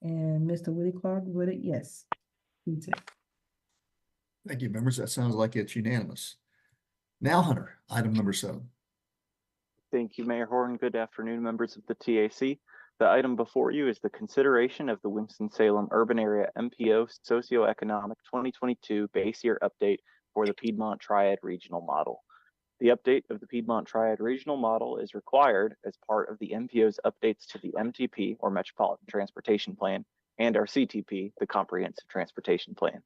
and Mr. Willie Clark voted yes. Thank you, members. That sounds like it's unanimous. Now, Hunter, item number 7. Thank you, Mayor Horn. Good afternoon, members of the TAC. The item before you is the consideration of the Winston-Salem Urban Area MPO Socioeconomic 2022 Base Year Update for the Piedmont Triad Regional Model. The update of the Piedmont Triad Regional Model is required as part of the MPO's updates to the MTP, or Metropolitan Transportation Plan, and our CTP, the Comprehensive Transportation Plan.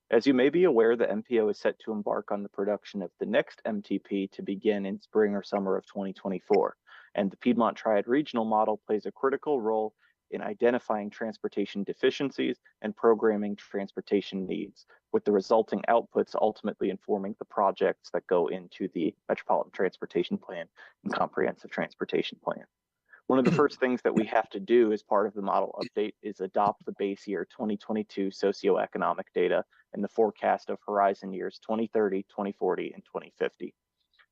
As you may be aware, the MPO is set to embark on the production of the next MTP to begin in spring or summer of 2024, and the Piedmont Triad Regional Model plays a critical role in identifying transportation deficiencies and programming transportation needs, with the resulting outputs ultimately informing the projects that go into the Metropolitan Transportation Plan and Comprehensive Transportation Plan. One of the first things that we have to do as part of the model update is adopt the base year 2022 socioeconomic data and the forecast of horizon years 2030, 2040, and 2050.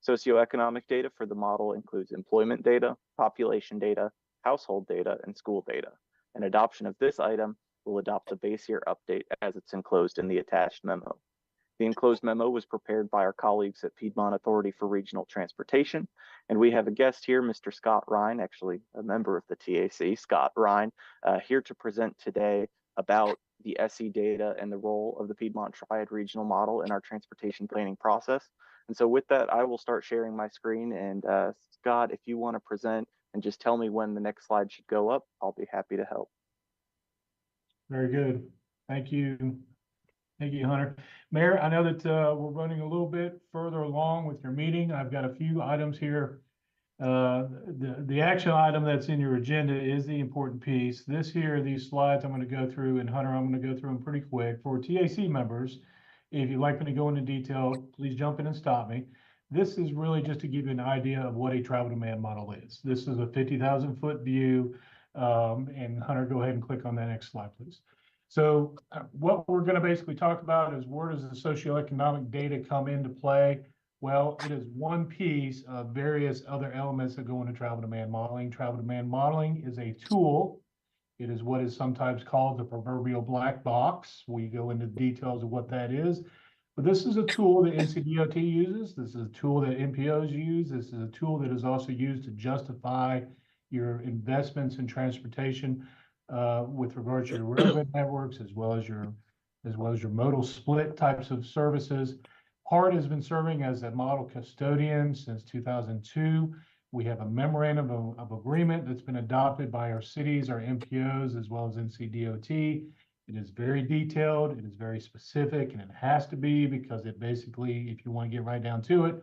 Socioeconomic data for the model includes employment data, population data, household data, and school data. An adoption of this item will adopt the base year update as it's enclosed in the attached memo. The enclosed memo was prepared by our colleagues at Piedmont Authority for Regional Transportation, and we have a guest here, Mr. Scott Ryan, actually a member of the TAC, Scott Ryan, here to present today about the SE data and the role of the Piedmont Triad Regional Model in our transportation planning process. And so with that, I will start sharing my screen, and Scott, if you want to present and just tell me when the next slide should go up, I'll be happy to help. Very good. Thank you. Thank you, Hunter. Mayor, I know that we're running a little bit further along with your meeting. I've got a few items here. The action item that's in your agenda is the important piece. These slides I'm going to go through, and Hunter, I'm going to go through them pretty quick. For TAC members, if you'd like me to go into detail, please jump in and stop me. This is really just to give you an idea of what a travel demand model is. This is a 50,000 foot view. And Hunter, go ahead and click on that next slide, please. So what we're going to basically talk about is, where does the socioeconomic data come into play? Well, it is one piece of various other elements that go into travel demand modeling. Travel demand modeling is a tool. It is what is sometimes called the proverbial black box. We go into details of what that is. But this is a tool that NCDOT uses. This is a tool that MPOs use. This is a tool that is also used to justify your investments in transportation with regards to your railroad networks, as well as your modal split types of services. HART has been serving as a model custodian since 2002. We have a memorandum of agreement that's been adopted by our cities, our MPOs, as well as NCDOT. It is very detailed, it is very specific, and it has to be, because it basically, if you want to get right down to it,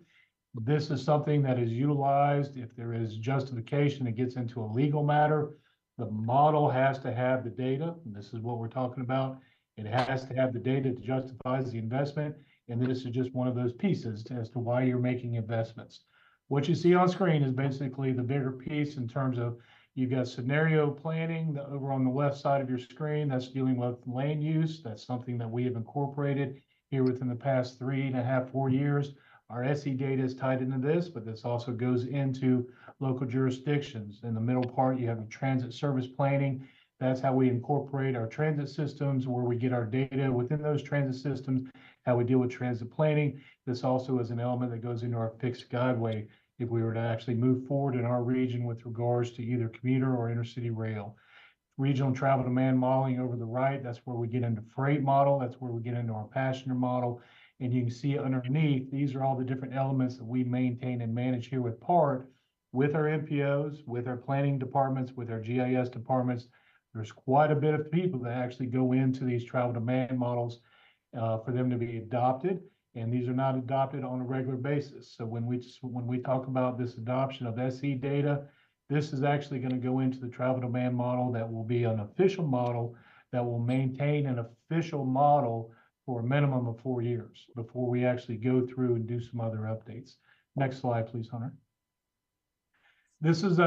this is something that is utilized if there is justification that gets into a legal matter. The model has to have the data, and this is what we're talking about. It has to have the data that justifies the investment, and this is just one of those pieces as to why you're making investments. What you see on screen is basically the bigger piece in terms of, you've got scenario planning over on the left side of your screen. That's dealing with land use. That's something that we have incorporated here within the past 3.5, 4 years. Our SE data is tied into this, but this also goes into local jurisdictions. In the middle part, you have the transit service planning. That's how we incorporate our transit systems, where we get our data within those transit systems, how we deal with transit planning. This also is an element that goes into our fixed guideway if we were to actually move forward in our region with regards to either commuter or intercity rail. Regional travel demand modeling over the right, that's where we get into freight model. That's where we get into our passenger model. And you can see underneath, these are all the different elements that we maintain and manage here with PART, with our MPOs, with our planning departments, with our GIS departments. There's quite a bit of people that actually go into these travel demand models for them to be adopted. And these are not adopted on a regular basis. So when we talk about this adoption of SE data, this is actually going to go into the travel demand model that will be an official model that will maintain an official model for a minimum of 4 years before we actually go through and do some other updates. Next slide, please, Hunter. This is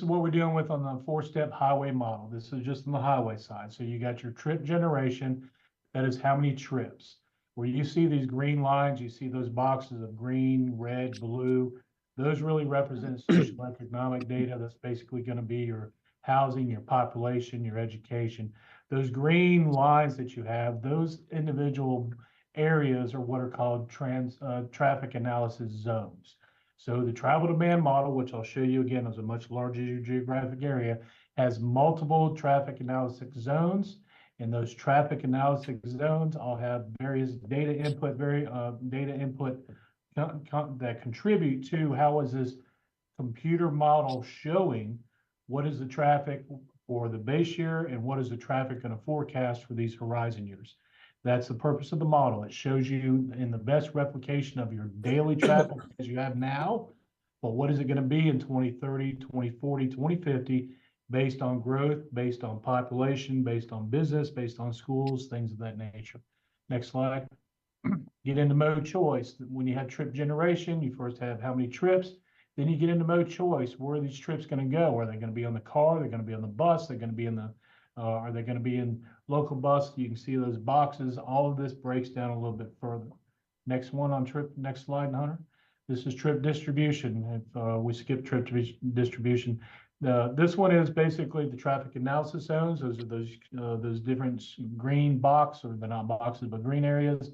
what we're dealing with on the 4-step highway model. This is just on the highway side. So you got your trip generation. That is how many trips. Where you see these green lines, you see those boxes of green, red, blue. Those really represent socioeconomic data. That's basically going to be your housing, your population, your education. Those green lines that you have, those individual areas are what are called traffic analysis zones. So the travel demand model, which I'll show you again, is a much larger geographic area, has multiple traffic analysis zones. And those traffic analysis zones all have various data input, that contribute to how is this computer model showing what is the traffic for the base year and what is the traffic going to forecast for these horizon years. That's the purpose of the model. It shows you in the best replication of your daily traffic as you have now, but what is it going to be in 2030, 2040, 2050, based on growth, based on population, based on business, based on schools, things of that nature. Next slide. Get into mode choice. When you have trip generation, you first have how many trips, then you get into mode choice. Where are these trips going to go? Are they going to be on the car? They're going to be on the bus? They're going to be in the, are they going to be in local bus? You can see those boxes. All of this breaks down a little bit further. Next one on trip, next slide, Hunter. This is trip distribution. If we skip trip distribution, this one is basically the traffic analysis zones. Those are those different green box, or they're not boxes, but green areas.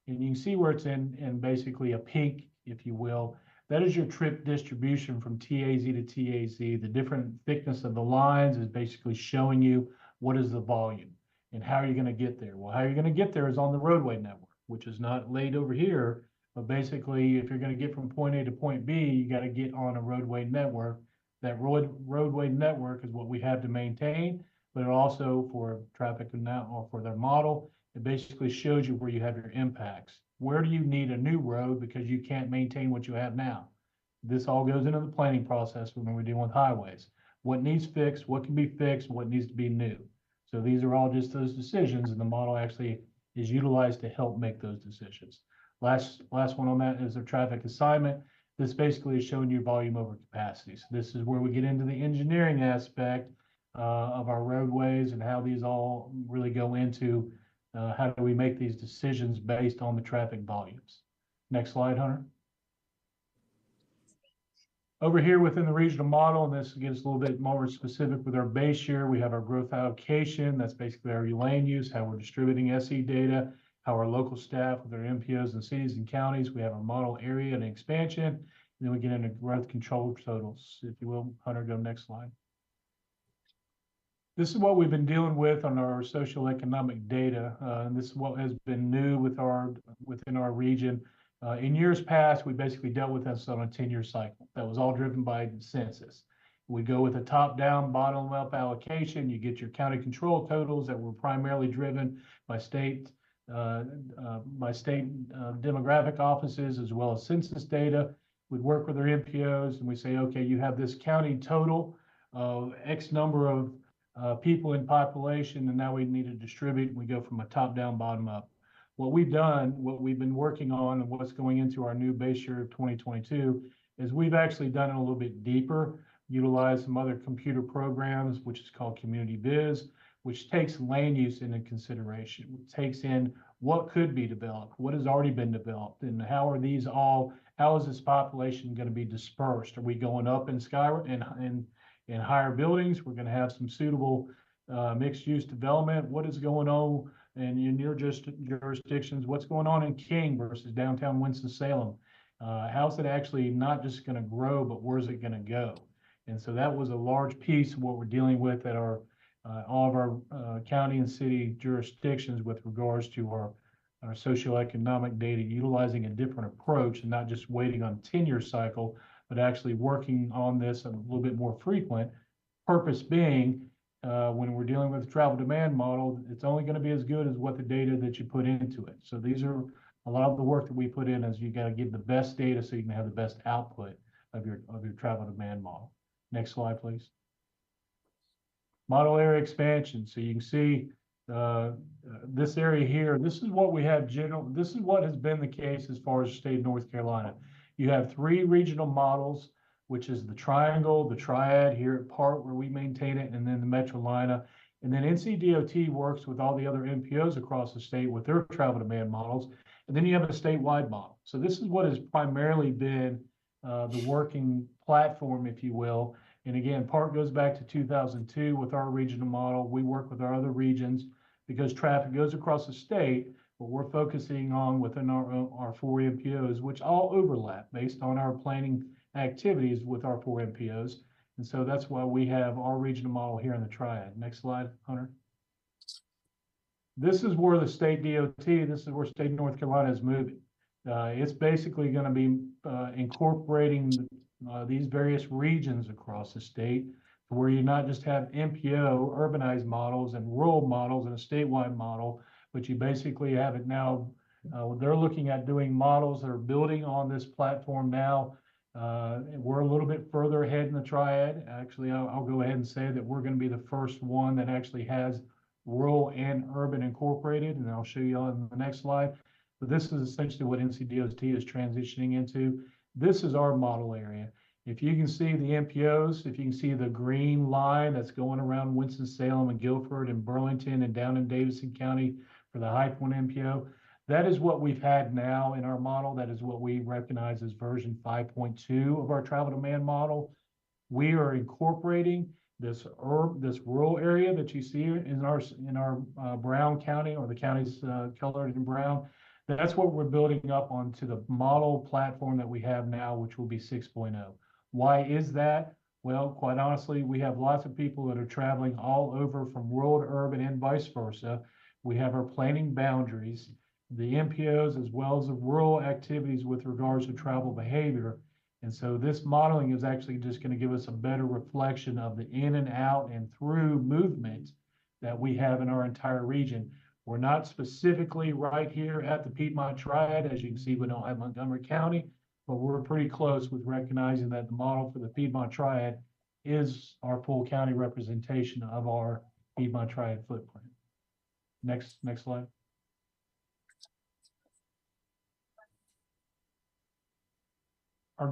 And you can see where it's in basically a pink, if you will. That is your trip distribution from TAZ to TAZ. The different thickness of the lines is basically showing you what is the volume and how are you going to get there. Well, how you're going to get there is on the roadway network, which is not laid over here. But basically, if you're going to get from point A to point B, you got to get on a roadway network. That roadway network is what we have to maintain, but it also for traffic or for their model, it basically shows you where you have your impacts. Where do you need a new road because you can't maintain what you have now? This all goes into the planning process when we're dealing with highways. What needs fixed, what can be fixed, what needs to be new. So these are all just those decisions, and the model actually is utilized to help make those decisions. Last one on that is the traffic assignment. This basically is showing you volume over capacity. So this is where we get into the engineering aspect of our roadways and how these all really go into how do we make these decisions based on the traffic volumes. Next slide, Hunter. Over here within the regional model, and this gets a little bit more specific with our base year, we have our growth allocation. That's basically our land use, how we're distributing SE data, how our local staff with our MPOs and cities and counties, we have our model area and expansion, and then we get into growth control totals. If you will, Hunter, go next slide. This is what we've been dealing with on our social economic data, and this is what has been new within our region. In years past, we basically dealt with this on a 10-year cycle. That was all driven by census. We go with a top-down, bottom-up allocation. You get your county control totals that were primarily driven by state demographic offices as well as census data. We'd work with our MPOs and we say, okay, you have this county total of X number of people in population, and now we need to distribute. We go from a top-down, bottom-up. What we've done, what we've been working on, and what's going into our new base year of 2022 is we've actually done it a little bit deeper, utilized some other computer programs, which is called Community Biz, which takes land use into consideration. It takes in what could be developed, what has already been developed, and how is this population going to be dispersed? Are we going up in in higher buildings? We're going to have some suitable mixed-use development. What is going on in your jurisdictions? What's going on in King versus downtown Winston-Salem? How's it actually not just going to grow, but where's it going to go? And so that was a large piece of what we're dealing with at our all of our county and city jurisdictions with regards to our socioeconomic data, utilizing a different approach and not just waiting on a 10-year cycle, but actually working on this a little bit more frequent. Purpose being, when we're dealing with the travel demand model, it's only going to be as good as what the data that you put into it. So these are a lot of the work that we put in, is you got to give the best data so you can have the best output of your travel demand model. Next slide, please. Model area expansion. So you can see this area here. This is what we have this is what has been the case as far as the state of North Carolina. You have 3 regional models, which is the triangle, the triad here at part where we maintain it, and then the Metrolina. And then NCDOT works with all the other MPOs across the state with their travel demand models. And then you have a statewide model. So this is what has primarily been the working platform, if you will. And again, part goes back to 2002 with our regional model. We work with our other regions because traffic goes across the state, but we're focusing on within our 4 MPOs, which all overlap based on our planning activities with our 4 MPOs. And so that's why we have our regional model here in the triad. Next slide, Hunter. This is where the state DOT, this is where state of North Carolina is moving. It's basically going to be incorporating these various regions across the state, where you not just have MPO, urbanized models, and rural models and a statewide model, but you basically have it now. They're looking at doing models that are building on this platform now. We're a little bit further ahead in the triad. Actually, I'll go ahead and say that we're going to be the first one that actually has rural and urban incorporated, and I'll show you on the next slide. But this is essentially what NCDOT is transitioning into. This is our model area. If you can see the MPOs, if you can see the green line that's going around Winston-Salem and Guilford and Burlington and down in Davidson County for the High Point MPO, that is what we've had now in our model. That is what we recognize as version 5.2 of our travel demand model. We are incorporating this rural area that you see in our Brown County, or the counties colored in brown. That's what we're building up onto the model platform that we have now, which will be 6.0. Why is that? Well, quite honestly, we have lots of people that are traveling all over from rural to urban and vice versa. We have our planning boundaries, the MPOs, as well as the rural activities with regards to travel behavior. And so this modeling is actually just going to give us a better reflection of the in and out and through movement that we have in our entire region. We're not specifically right here at the Piedmont Triad. As you can see, we don't have Montgomery County, but we're pretty close with recognizing that the model for the Piedmont Triad is our full county representation of our Piedmont Triad footprint. Next slide. Our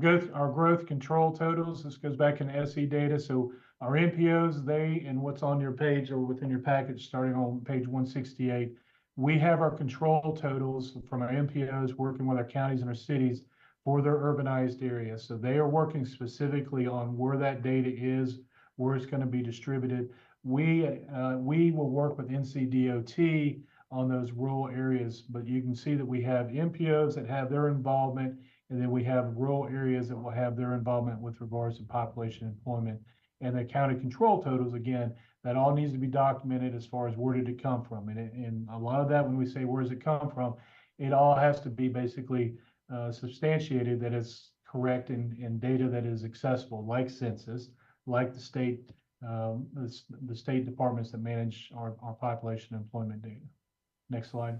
growth control totals, this goes back in SE data. So our MPOs, and what's on your page or within your package, starting on page 168, we have our control totals from our MPOs working with our counties and our cities for their urbanized areas. So they are working specifically on where that data is, where it's going to be distributed. We will work with NCDOT on those rural areas, but you can see that we have MPOs that have their involvement, and then we have rural areas that will have their involvement with regards to population employment. And the county control totals, again, that all needs to be documented as far as where did it come from. And a lot of that, when we say where does it come from, it all has to be basically substantiated that it's correct in data that is accessible, like census, like the state departments that manage our population employment data. Next slide.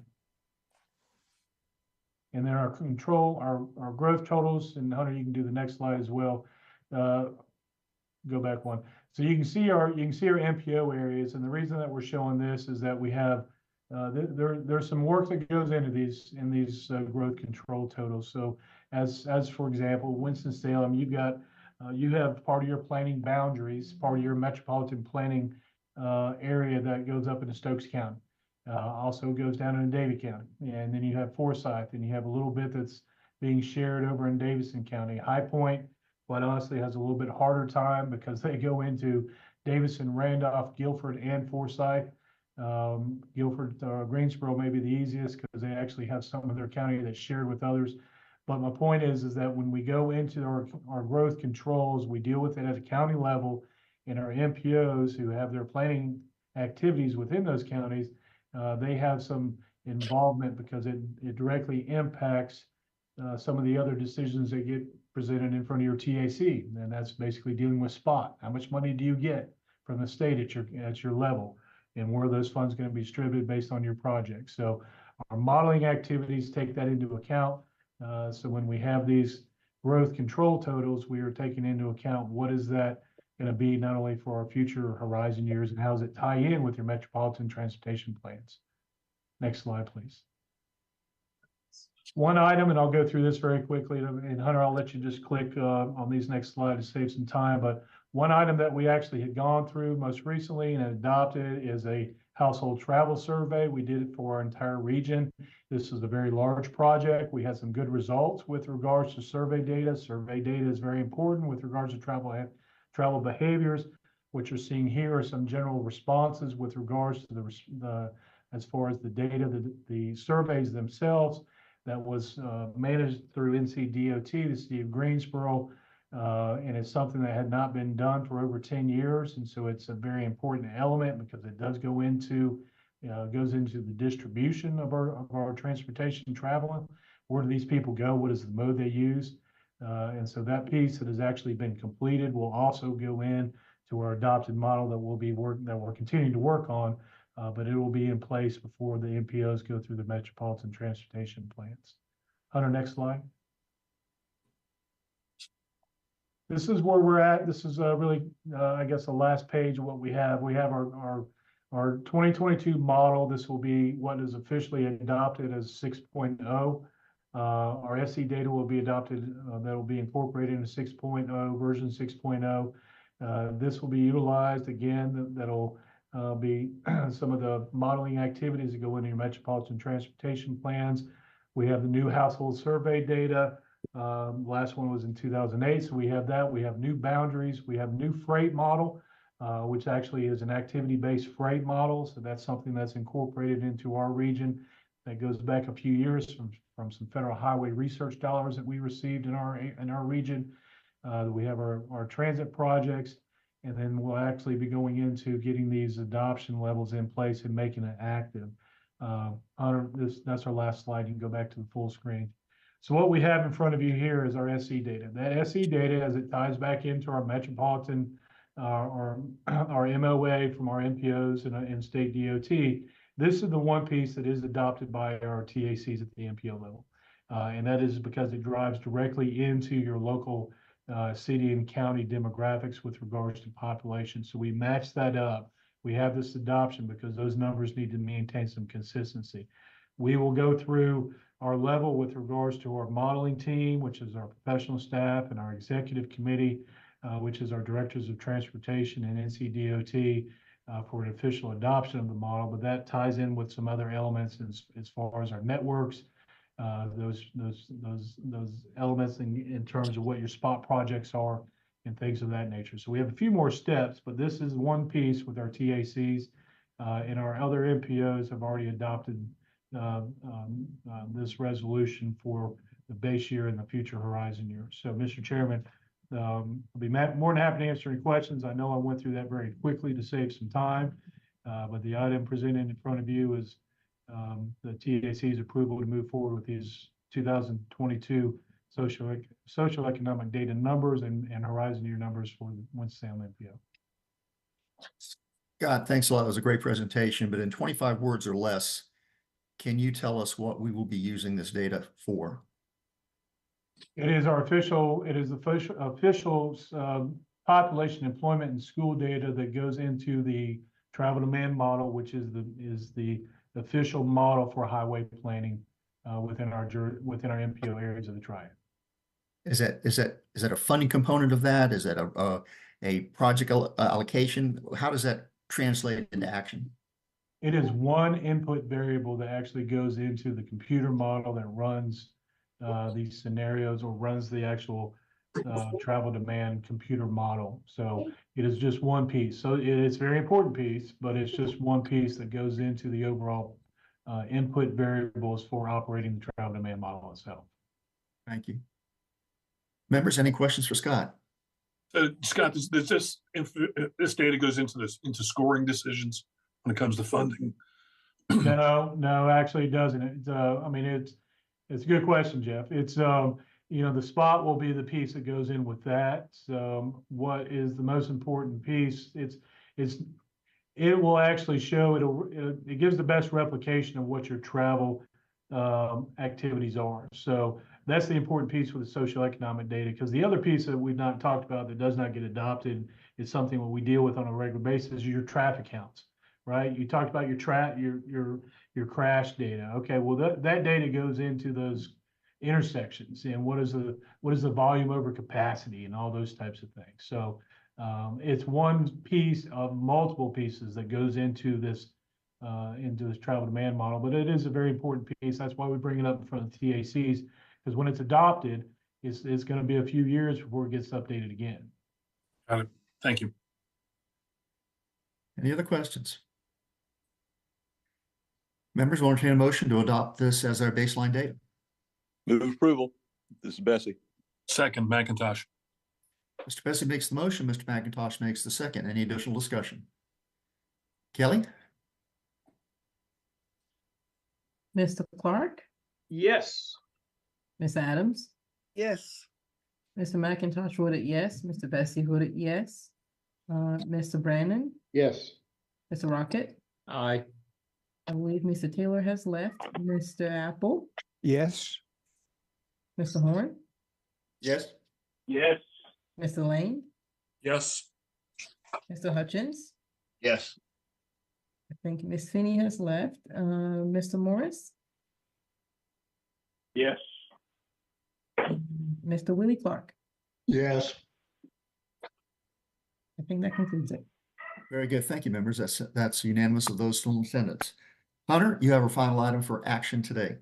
And then our growth totals, and Hunter, you can do the next slide as well. Go back one. So you can see our MPO areas, and the reason that we're showing this is that we have there's some work that goes into these growth control totals. So as for example, Winston-Salem, you have part of your planning boundaries, part of your metropolitan planning area that goes up into Stokes County. Also goes down in Davie County, and then you have Forsyth, and you have a little bit that's being shared over in Davidson County. High Point, quite honestly, has a little bit harder time because they go into Davidson, Randolph, Guilford, and Forsyth. Guilford, Greensboro may be the easiest because they actually have some of their county that's shared with others. But my point is that when we go into our growth controls, we deal with it at a county level, and our MPOs who have their planning activities within those counties, they have some involvement because it directly impacts some of the other decisions that get presented in front of your TAC, and that's basically dealing with spot. How much money do you get from the state at your level, and where are those funds going to be distributed based on your project? So our modeling activities take that into account. So when we have these growth control totals, we are taking into account what is that going to be not only for our future horizon years, and how does it tie in with your metropolitan transportation plans. Next slide, please. One item, and I'll go through this very quickly, and Hunter, I'll let you just click on these next slides to save some time, but one item that we actually had gone through most recently and adopted is a household travel survey. We did it for our entire region. This is a very large project. We had some good results with regards to survey data. Survey data is very important with regards to travel behaviors. What you're seeing here are some general responses with regards to as far as the data, the surveys themselves that was managed through NCDOT, the city of Greensboro, and it's something that had not been done for over 10 years. And so it's a very important element because it does go into goes into the distribution of our transportation traveling. Where do these people go? What is the mode they use? And so that piece that has actually been completed will also go in to our adopted model that we're continuing to work on, but it will be in place before the MPOs go through the metropolitan transportation plans. Hunter, next slide. This is where we're at. This is really, I guess, the last page of what we have. We have our 2022 model. This will be what is officially adopted as 6.0. Our SE data will be adopted, that will be incorporated into 6.0, version 6.0. This will be utilized again, that'll be some of the modeling activities that go into your metropolitan transportation plans. We have the new household survey data. Last one was in 2008, so we have that. We have new boundaries. We have new freight model, which actually is an activity-based freight model. So that's something that's incorporated into our region. That goes back a few years from some federal highway research dollars that we received in our region. We have our transit projects, and then we'll actually be going into getting these adoption levels in place and making it active. That's our last slide. You can go back to the full screen. So what we have in front of you here is our SE data. That SE data, as it ties back into our metropolitan, our MOA from our MPOs and state DOT, this is the one piece that is adopted by our TACs at the MPO level. And that is because it drives directly into your local city and county demographics with regards to population. So we match that up. We have this adoption because those numbers need to maintain some consistency. We will go through our level with regards to our modeling team, which is our professional staff, and our executive committee, which is our directors of transportation and NCDOT, for an official adoption of the model. But that ties in with some other elements as far as our networks, those elements in terms of what your spot projects are and things of that nature. So we have a few more steps, but this is one piece with our TACs, and our other MPOs have already adopted this resolution for the base year and the future horizon year. So, Mr. Chairman, I'll be more than happy to answer any questions. I know I went through that very quickly to save some time, but the item presented in front of you is the TAC's approval to move forward with these 2022 socioeconomic data numbers and horizon year numbers for the Winston-Salem MPO. Scott, thanks a lot. It was a great presentation, but in 25 words or less, can you tell us what we will be using this data for? It is official population, employment, and school data that goes into the travel demand model, which is the official model for highway planning within our MPO areas of the Triad. Is that a funding component of that? Is that a project allocation? How does that translate into action? It is one input variable that actually goes into the computer model that runs these scenarios or runs the actual travel demand computer model. So it is just one piece. So it is a very important piece, but it's just one piece that goes into the overall input variables for operating the travel demand model itself. Thank you. Members, any questions for Scott? Scott, this data goes into scoring decisions when it comes to funding? No, actually it doesn't. I mean, it's a good question, Jeff. It's the spot will be the piece that goes in with that. So what is the most important piece? It will actually show it gives the best replication of what your travel activities are. So that's the important piece with the socioeconomic data, because the other piece that we've not talked about that does not get adopted is something that we deal with on a regular basis, your traffic counts, right? You talked about your crash data. Okay, well that data goes into those intersections and what is the volume over capacity and all those types of things. So it's one piece of multiple pieces that goes into this travel demand model, but it is a very important piece. That's why we bring it up in front of the TACs, because when it's adopted, it's going to be a few years before it gets updated again. Got it. Thank you. Any other questions? Members will entertain a motion to adopt this as our baseline data. Move approval. This is Bessie. Second, McIntosh. Mr. Bessie makes the motion. Mr. McIntosh makes the second. Any additional discussion? Kelly? Mr. Clark, Yes. Ms. Adams, Yes. Mr. McIntosh voted yes, Mr. Bessie voted yes. Mr. Brandon, Yes. Mr. Rocket, Aye. I believe Mr. Taylor has left, Mr. Apple, Yes. Mr. Horn, Yes. Yes. Mr. Lane, Yes. Mr. Hutchins. Yes. I think Miss Finney has left. Mr. Morris, Yes. Mr. Willie Clark. Yes. I think that concludes it. Very good. Thank you, members. That's unanimous of those still in attendance. Hunter, you have a final item for action today.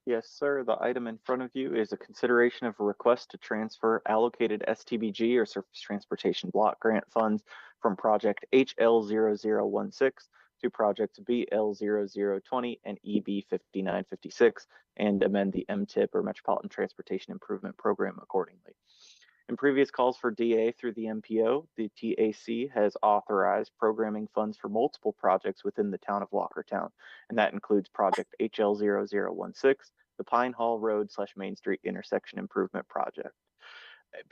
Yes, sir. The item in front of you is a consideration of a request to transfer allocated STBG or Surface Transportation Block Grant funds from project HL0016 to projects BL0020 and EB5956 and amend the MTIP or Metropolitan Transportation Improvement Program accordingly. In previous calls for DA through the MPO, the TAC has authorized programming funds for multiple projects within the town of Walkertown, and that includes project HL0016, the Pine Hall Road / Main Street Intersection Improvement Project,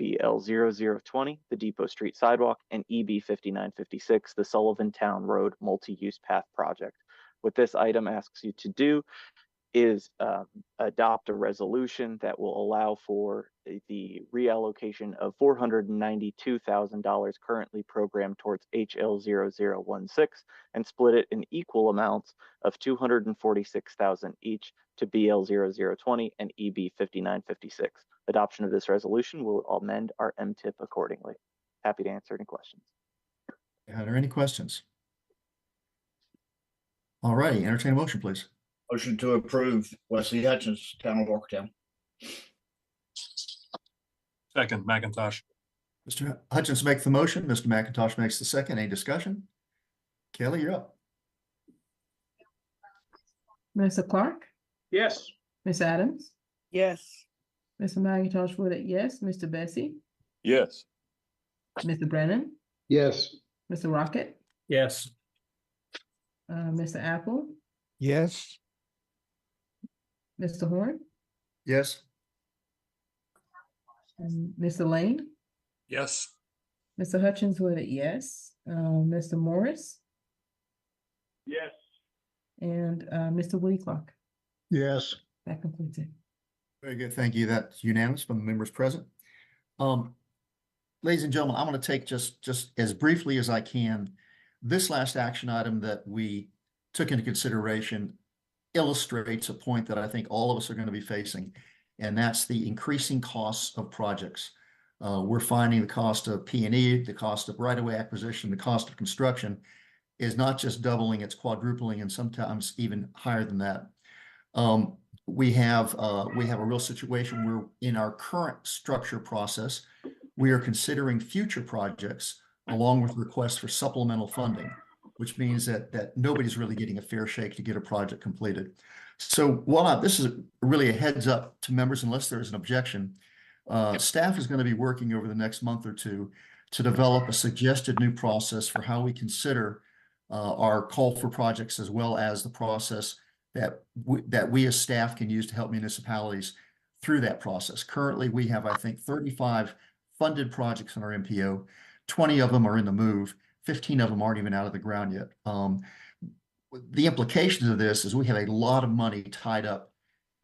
BL0020, the Depot Street Sidewalk, and EB5956, the Sullivan Town Road Multi-Use Path Project. What this item asks you to do is adopt a resolution that will allow for the reallocation of $492,000 currently programmed towards HL0016 and split it in equal amounts of $246,000 each to BL0020 and EB5956. Adoption of this resolution will amend our MTIP accordingly. Happy to answer any questions. Are there any questions? All righty, entertain a motion, please. Motion to approve Wesley Hutchins, Town of Walkertown. Second, McIntosh. Mr. Hutchins makes the motion. Mr. McIntosh makes the second. Any discussion? Kelly, you're up. Mr. Clark, Yes. Miss Adams, Yes. Mr. McIntosh voted yes, Mr. Bessie, Yes. Mr. Brennan, Yes. Mr. Rocket, Yes. Mr. Apple, Yes. Mr. Horn, Yes. and Mr. Lane, Yes. Mr. Hutchins voted yes, Mr. Morris, Yes. and Mr. Willie Clark. Yes. That concludes it. Very good. Thank you. That's unanimous from the members present. Ladies and gentlemen, I'm going to take just as briefly as I can. This last action item that we took into consideration illustrates a point that I think all of us are going to be facing, and that's the increasing costs of projects. We're finding the cost of P&E, the cost of right-of-way acquisition, the cost of construction is not just doubling, it's quadrupling, and sometimes even higher than that. We have a real situation where in our current structure process, we are considering future projects along with requests for supplemental funding, which means that nobody's really getting a fair shake to get a project completed. So while this is really a heads up to members, unless there is an objection, staff is going to be working over the next month or two to develop a suggested new process for how we consider our call for projects, as well as the process that we as staff can use to help municipalities through that process. Currently, we have, I think, 35 funded projects in our MPO. 20 of them are in the move. 15 of them aren't even out of the ground yet. The implications of this is we have a lot of money tied up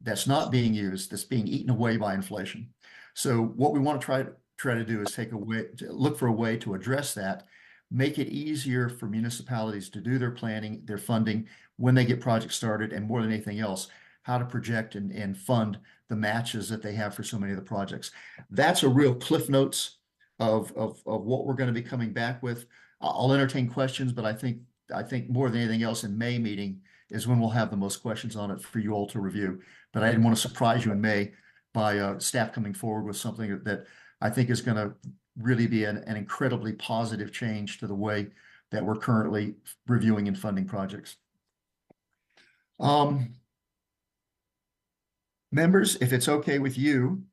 that's not being used, that's being eaten away by inflation. So what we want to try to do is look for a way to address that, make it easier for municipalities to do their planning, their funding when they get projects started, and more than anything else, how to project and fund the matches that they have for so many of the projects. That's a real cliff notes of what we're going to be coming back with. I'll entertain questions, but I think more than anything else in May meeting is when we'll have the most questions on it for you all to review. But I didn't want to surprise you in May by staff coming forward with something that I think is going to really be an incredibly positive change to the way that we're currently reviewing and funding projects. Members, if it's okay with you,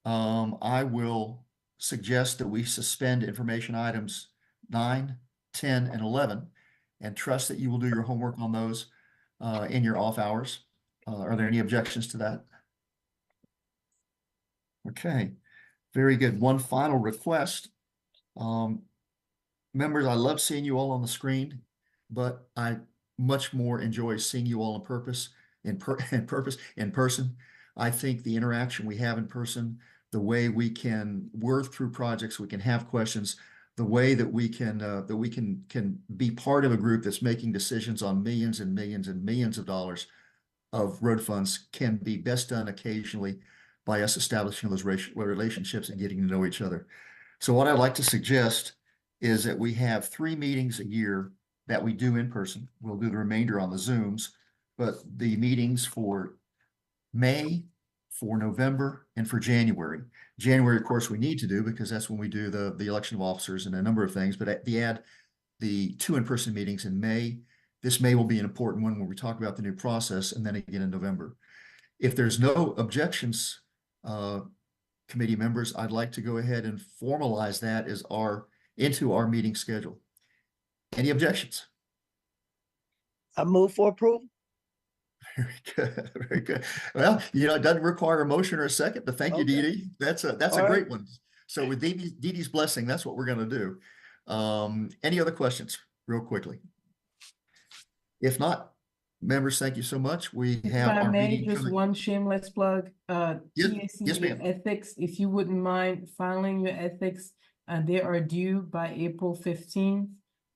I will suggest that we suspend information items 9, 10, and 11 and trust that you will do your homework on those. in your off hours. Are there any objections to that? Okay, very good. One final request. Members, I love seeing you all on the screen, but I much more enjoy seeing you all in person. I think the interaction we have in person, the way we can work through projects, we can have questions, the way that we can be part of a group that's making decisions on millions and millions and millions of dollars of road funds can be best done occasionally by us establishing those relationships and getting to know each other. So what I'd like to suggest is that we have 3 meetings a year that we do in person. We'll do the remainder on the Zooms, but the meetings for May, for November, and for January. January, of course, we need to do because that's when we do the election of officers and a number of things, but add the 2 in-person meetings in May. This May will be an important one when we talk about the new process, and then again in November. If there's no objections, committee members, I'd like to go ahead and formalize that as into our meeting schedule. Any objections? I move for approval. Very good, very good. Well, it doesn't require a motion or a second, but thank you, Dee Dee. That's a great one. So with Dee Dee's blessing, that's what we're going to do. Any other questions, real quickly? If not, members, thank you so much. We have our meeting. Just one shameless plug. Yes, your ma'am. ethics, if you wouldn't mind filing your ethics, they are due by April 15th.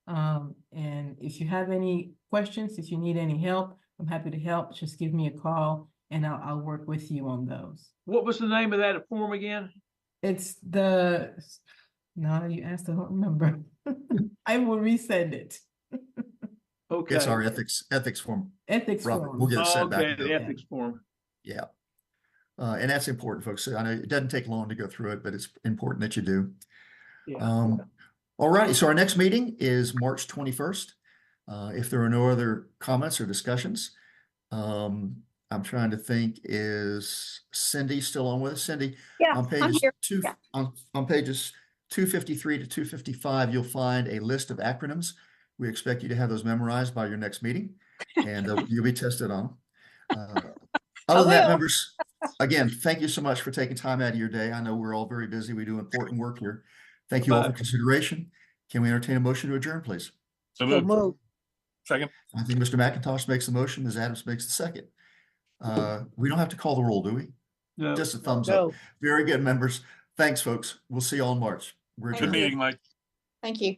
And if you have any questions, if you need any help, I'm happy to help. Just give me a call and I'll work with you on those. What was the name of that form again? It's now you asked, I don't remember. I will resend it. Okay. It's our ethics form. Ethics Robert, form. we'll get it sent back. Okay, the ethics form. Yeah. And that's important, folks. I know it doesn't take long to go through it, but it's important that you do. Yeah. All righty. So our next meeting is March 21st. If there are no other comments or discussions, I'm trying to think, is Cindy still on with us? Cindy, Yeah, on pages I'm here. on pages 253 to 255, you'll find a list of acronyms. We expect you to have those memorized by your next meeting, and you'll be tested on them. Other than that, members, again, thank you so much for taking time out of your day. I know we're all very busy. We do important work here. Thank you all for consideration. Can we entertain a motion to adjourn, please? So moved. Move. Second. I think Mr. McIntosh makes the motion. Ms. Adams makes the second. We don't have to call the roll, do we? No. Just a thumbs up. Very good, members. Thanks, folks. We'll see you all in March. We're Good adjourned. meeting, Mike. Thank you.